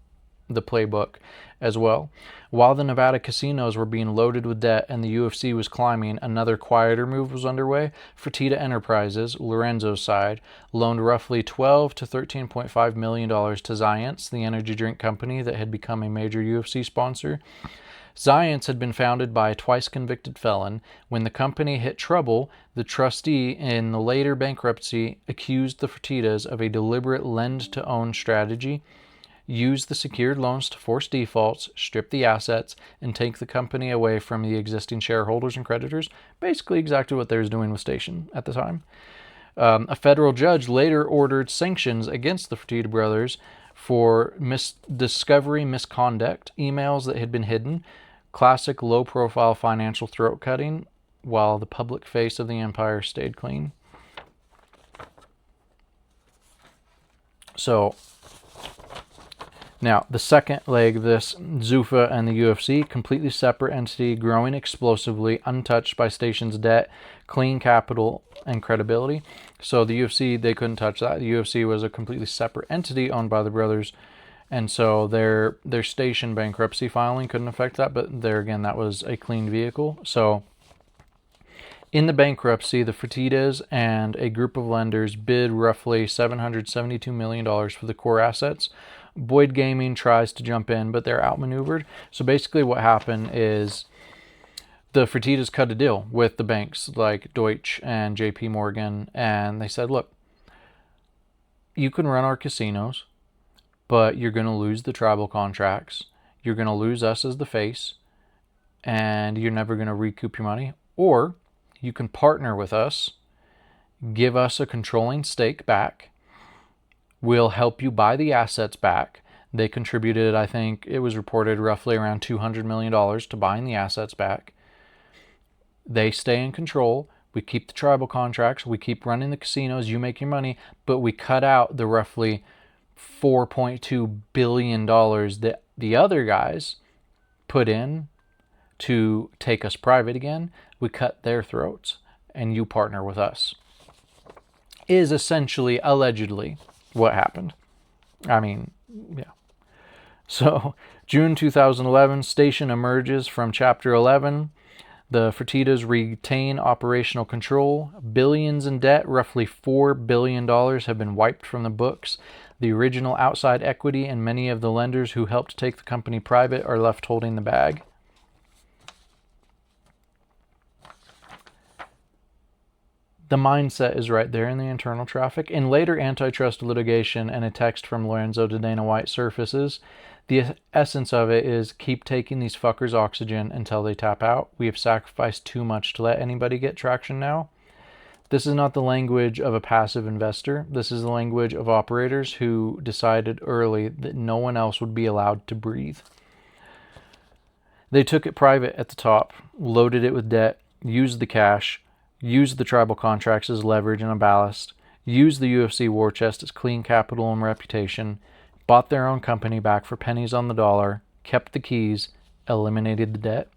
the playbook as well. While the Nevada casinos were being loaded with debt and the UFC was climbing, another quieter move was underway. Fertitta Enterprises, Lorenzo's side, loaned roughly $12 to $13.5 million to Zions, the energy drink company that had become a major UFC sponsor. Zions had been founded by a twice-convicted felon. When the company hit trouble, the trustee in the later bankruptcy accused the Fertittas of a deliberate lend-to-own strategy, used the secured loans to force defaults, strip the assets, and take the company away from the existing shareholders and creditors. Basically exactly what they were doing with Station at the time. A federal judge later ordered sanctions against the Fertitta brothers for discovery misconduct, emails that had been hidden, classic low-profile financial throat-cutting, while the public face of the empire stayed clean. So, now, the second leg of this, Zuffa and the UFC, completely separate entity, growing explosively, untouched by Station's debt, clean capital, and credibility. So the UFC, they couldn't touch that. The UFC was a completely separate entity owned by the brothers, and so their Station bankruptcy filing couldn't affect that, but there again, that was a clean vehicle. So in the bankruptcy, the Fertittas and a group of lenders bid roughly $772 million for the core assets. Boyd Gaming tries to jump in, but they're outmaneuvered. So basically what happened is the Fertittas cut a deal with the banks like Deutsche and JP Morgan, and they said, look, you can run our casinos. but you're going to lose the tribal contracts. You're going to lose us as the face, and you're never going to recoup your money. Or you can partner with us, give us a controlling stake back. We'll help you buy the assets back. They contributed, I think it was reported, roughly around $200 million to buying the assets back. They stay in control. We keep the tribal contracts. We keep running the casinos. You make your money, but we cut out the roughly $4.2 billion that the other guys put in to take us private again. We cut their throats, and you partner with us. Is essentially, allegedly, what happened. I mean, yeah. So, June 2011, station emerges from Chapter 11. The Fertittas retain operational control. Billions in debt, roughly $4 billion, have been wiped from the books. The original outside equity and many of the lenders who helped take the company private are left holding the bag. The mindset is right there in the internal traffic. In later antitrust litigation and a text from Lorenzo to Dana White surfaces, the essence of it is keep taking these fuckers oxygen until they tap out. We have sacrificed too much to let anybody get traction now. This is not the language of a passive investor. This is the language of operators who decided early that no one else would be allowed to breathe. They took it private at the top, loaded it with debt, used the cash, used the tribal contracts as leverage and a ballast, used the UFC war chest as clean capital and reputation, bought their own company back for pennies on the dollar, kept the keys, eliminated the debt.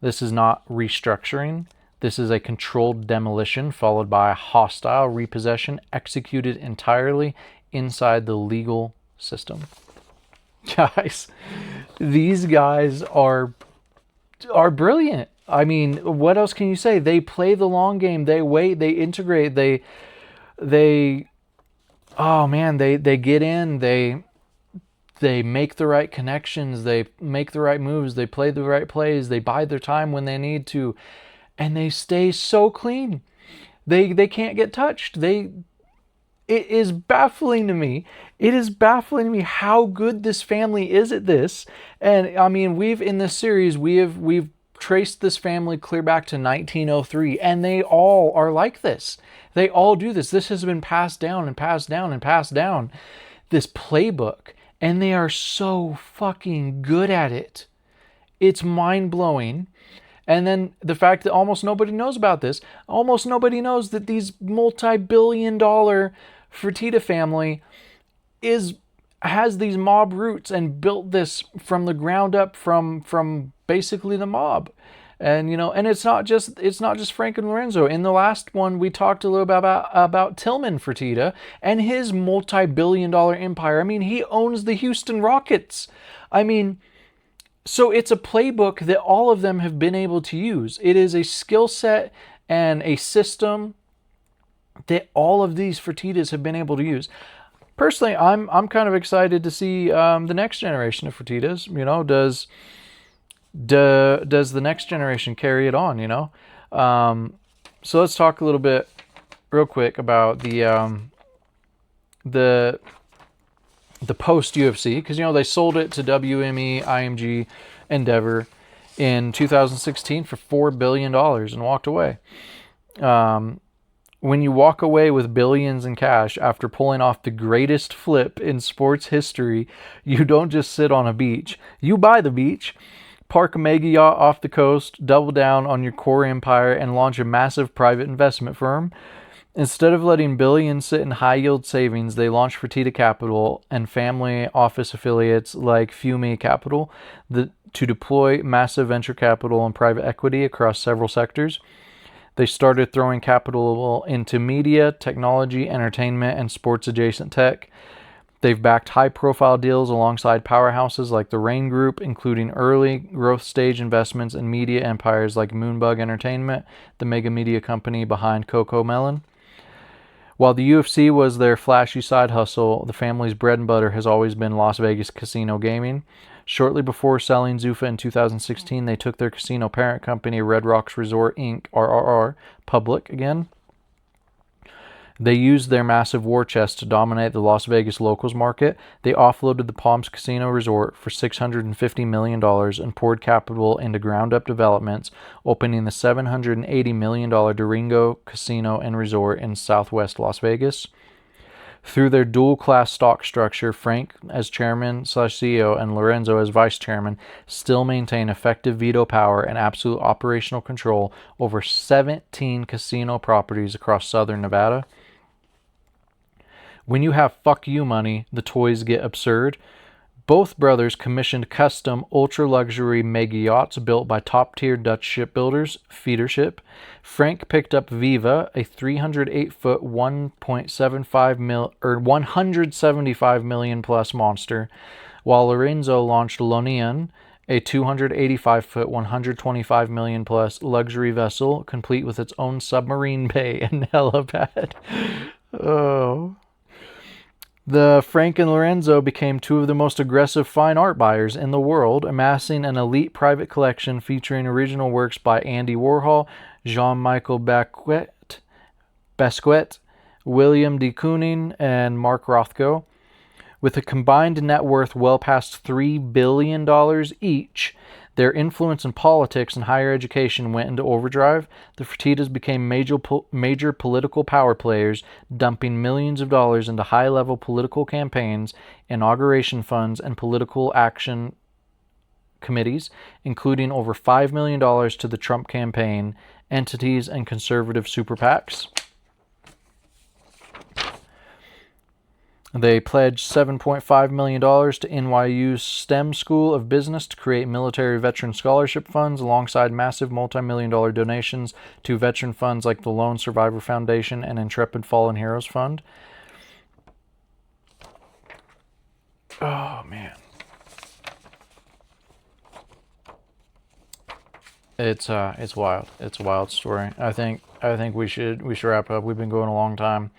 This is not restructuring. This is a controlled demolition followed by a hostile repossession executed entirely inside the legal system. Guys, these guys are brilliant. I mean, what else can you say? They play the long game. They wait. They integrate. They get in. They make the right connections. They make the right moves. They play the right plays. They bide their time when they need to, and they stay so clean. They can't get touched. It is baffling to me. It is baffling to me how good this family is at this. And I mean, in this series, we've traced this family clear back to 1903, and they all are like this. They all do this. This has been passed down and passed down and passed down. This playbook, and they are so fucking good at it. It's mind-blowing. And then the fact that almost nobody knows about this. Almost nobody knows that these multi-billion-dollar Fertitta family has these mob roots and built this from the ground up from basically the mob. And and it's not just Frank and Lorenzo. In the last one we talked a little bit about Tillman Fertitta and his multi-billion-dollar empire. I mean, he owns the Houston Rockets. I mean, so it's a playbook that all of them have been able to use. It is a skill set and a system that all of these Fertittas have been able to use. Personally, I'm kind of excited to see the next generation of Fertittas. Does the next generation carry it on? So let's talk a little bit, real quick, about the post UFC, because they sold it to WME, IMG, Endeavor in 2016 for $4 billion and walked away. When you walk away with billions in cash after pulling off the greatest flip in sports history, you don't just sit on a beach. You buy the beach, park a mega yacht off the coast, double down on your core empire, and launch a massive private investment firm. Instead of letting billions sit in high-yield savings, they launched Fertitta Capital and family office affiliates like Fiume Capital to deploy massive venture capital and private equity across several sectors. They started throwing capital into media, technology, entertainment, and sports-adjacent tech. They've backed high-profile deals alongside powerhouses like the Rain Group, including early growth stage investments in media empires like Moonbug Entertainment, the mega media company behind CoComelon. While the UFC was their flashy side hustle, the family's bread and butter has always been Las Vegas casino gaming. Shortly before selling Zuffa in 2016, they took their casino parent company, Red Rocks Resort Inc., RRR, public again. They used their massive war chest to dominate the Las Vegas locals market. They offloaded the Palms Casino Resort for $650 million and poured capital into ground-up developments, opening the $780 million Durango Casino and Resort in southwest Las Vegas. Through their dual-class stock structure, Frank as chairman/CEO and Lorenzo as vice chairman still maintain effective veto power and absolute operational control over 17 casino properties across southern Nevada. When you have fuck you money, the toys get absurd. Both brothers commissioned custom ultra-luxury mega yachts built by top-tier Dutch shipbuilders, feeder ship. Frank picked up Viva, a 308-foot, 175 million plus monster, while Lorenzo launched Lonian, a 285-foot, 125 million plus luxury vessel, complete with its own submarine bay and helipad. Oh. The Frank and Lorenzo became two of the most aggressive fine art buyers in the world, amassing an elite private collection featuring original works by Andy Warhol, Jean-Michel Basquiat, William de Kooning, and Mark Rothko. With a combined net worth well past $3 billion each, their influence in politics and higher education went into overdrive. The Fertittas became major political power players, dumping millions of dollars into high-level political campaigns, inauguration funds, and political action committees, including over $5 million to the Trump campaign, entities, and conservative super PACs. They pledged $7.5 million to NYU's STEM School of Business to create military veteran scholarship funds, alongside massive multi-million-dollar donations to veteran funds like the Lone Survivor Foundation and Intrepid Fallen Heroes Fund. Oh, man. It's wild. It's a wild story. I think we should wrap up. We've been going a long time.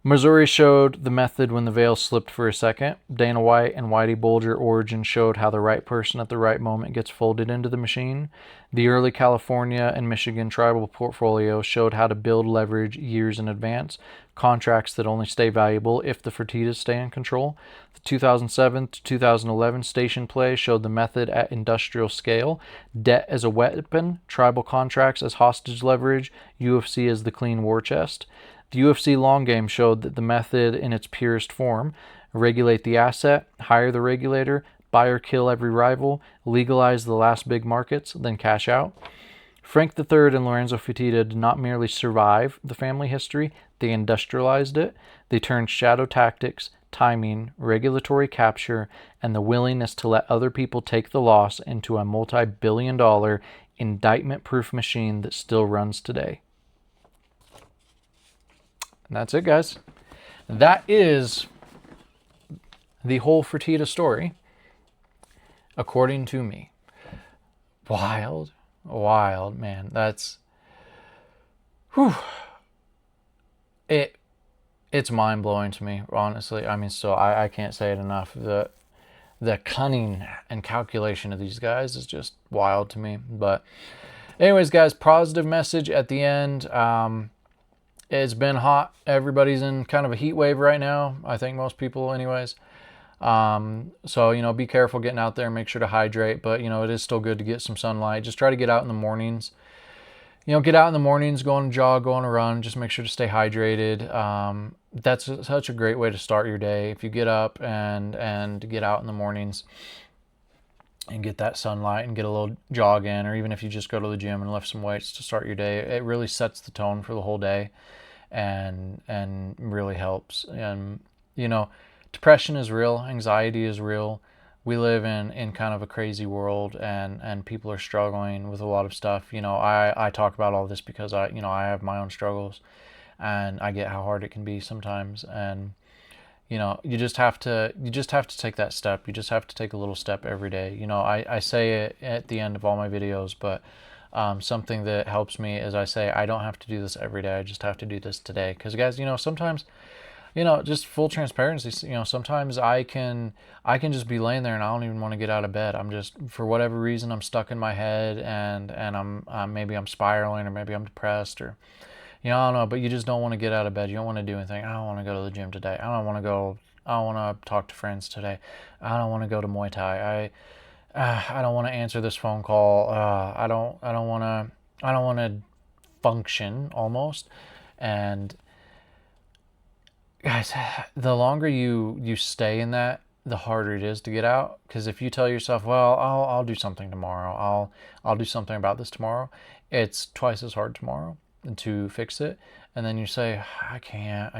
Missouri showed the method when the veil slipped for a second. Dana White and Whitey Bulger origin showed how the right person at the right moment gets folded into the machine. The early California and Michigan tribal portfolio showed how to build leverage years in advance, contracts that only stay valuable if the Fertittas stay in control. The 2007 to 2011 station play showed the method at industrial scale. Debt as a weapon, tribal contracts as hostage leverage, UFC as the clean war chest. The UFC long game showed that the method in its purest form: regulate the asset, hire the regulator, buy or kill every rival, legalize the last big markets, then cash out. Frank III and Lorenzo Fertitta did not merely survive the family history, they industrialized it. They turned shadow tactics, timing, regulatory capture, and the willingness to let other people take the loss into a multi-billion-dollar indictment-proof machine that still runs today. And that's it, guys. That is the whole Fertitta story, according to me. Wild, man. That's, whew. It's mind-blowing to me, honestly. I mean, so I can't say it enough. The cunning and calculation of these guys is just wild to me. But anyways, guys, positive message at the end. It's been hot. Everybody's in kind of a heat wave right now. I think most people anyways. So, be careful getting out there. Make sure to hydrate. But, it is still good to get some sunlight. Just try to get out in the mornings. Get out in the mornings, go on a jog, go on a run. Just make sure to stay hydrated. That's such a great way to start your day. If you get up and get out in the mornings and get that sunlight and get a little jog in, or even if you just go to the gym and lift some weights to start your day, it really sets the tone for the whole day and really helps. And, depression is real. Anxiety is real. We live in kind of a crazy world, and people are struggling with a lot of stuff. I talk about all this because I have my own struggles, and I get how hard it can be sometimes. And, you just have to take that step. You just have to take a little step every day. I say it at the end of all my videos, but something that helps me is I say, I don't have to do this every day. I just have to do this today. Because, guys, sometimes, just full transparency, sometimes I can just be laying there and I don't even want to get out of bed. I'm just, for whatever reason, I'm stuck in my head, and I'm maybe I'm spiraling, or maybe I'm depressed, or You know, I don't know, but you just don't want to get out of bed. You don't want to do anything. I don't want to go to the gym today. I don't want to talk to friends today. I don't want to go to Muay Thai. I don't want to answer this phone call. I don't want to function almost. And guys, the longer you stay in that, the harder it is to get out. Because if you tell yourself, well, I'll do something tomorrow. I'll do something about this tomorrow. It's twice as hard tomorrow to fix it. And then you say, I can't,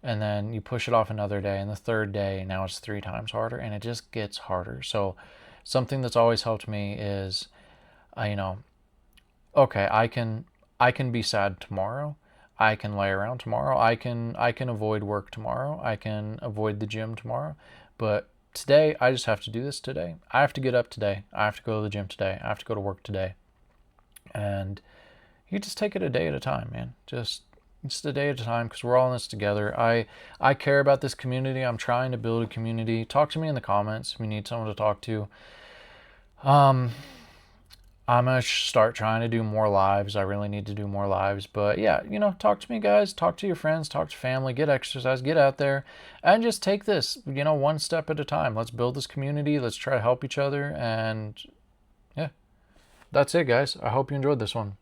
and then you push it off another day, and the third day, now it's 3 times harder, and it just gets harder. So something that's always helped me is, you know, okay, I can be sad tomorrow. I can lay around tomorrow. I can avoid work tomorrow. I can avoid the gym tomorrow. But today, I just have to do this today. I have to get up today. I have to go to the gym today. I have to go to work today. And you just take it a day at a time, man. Just a day at a time, because we're all in this together. I care about this community. I'm trying to build a community. Talk to me in the comments if you need someone to talk to. I'm going to start trying to do more lives. I really need to do more lives. But yeah, you know, talk to me, guys. Talk to your friends. Talk to family. Get exercise. Get out there. And just take this, you know, one step at a time. Let's build this community. Let's try to help each other. And yeah, that's it, guys. I hope you enjoyed this one.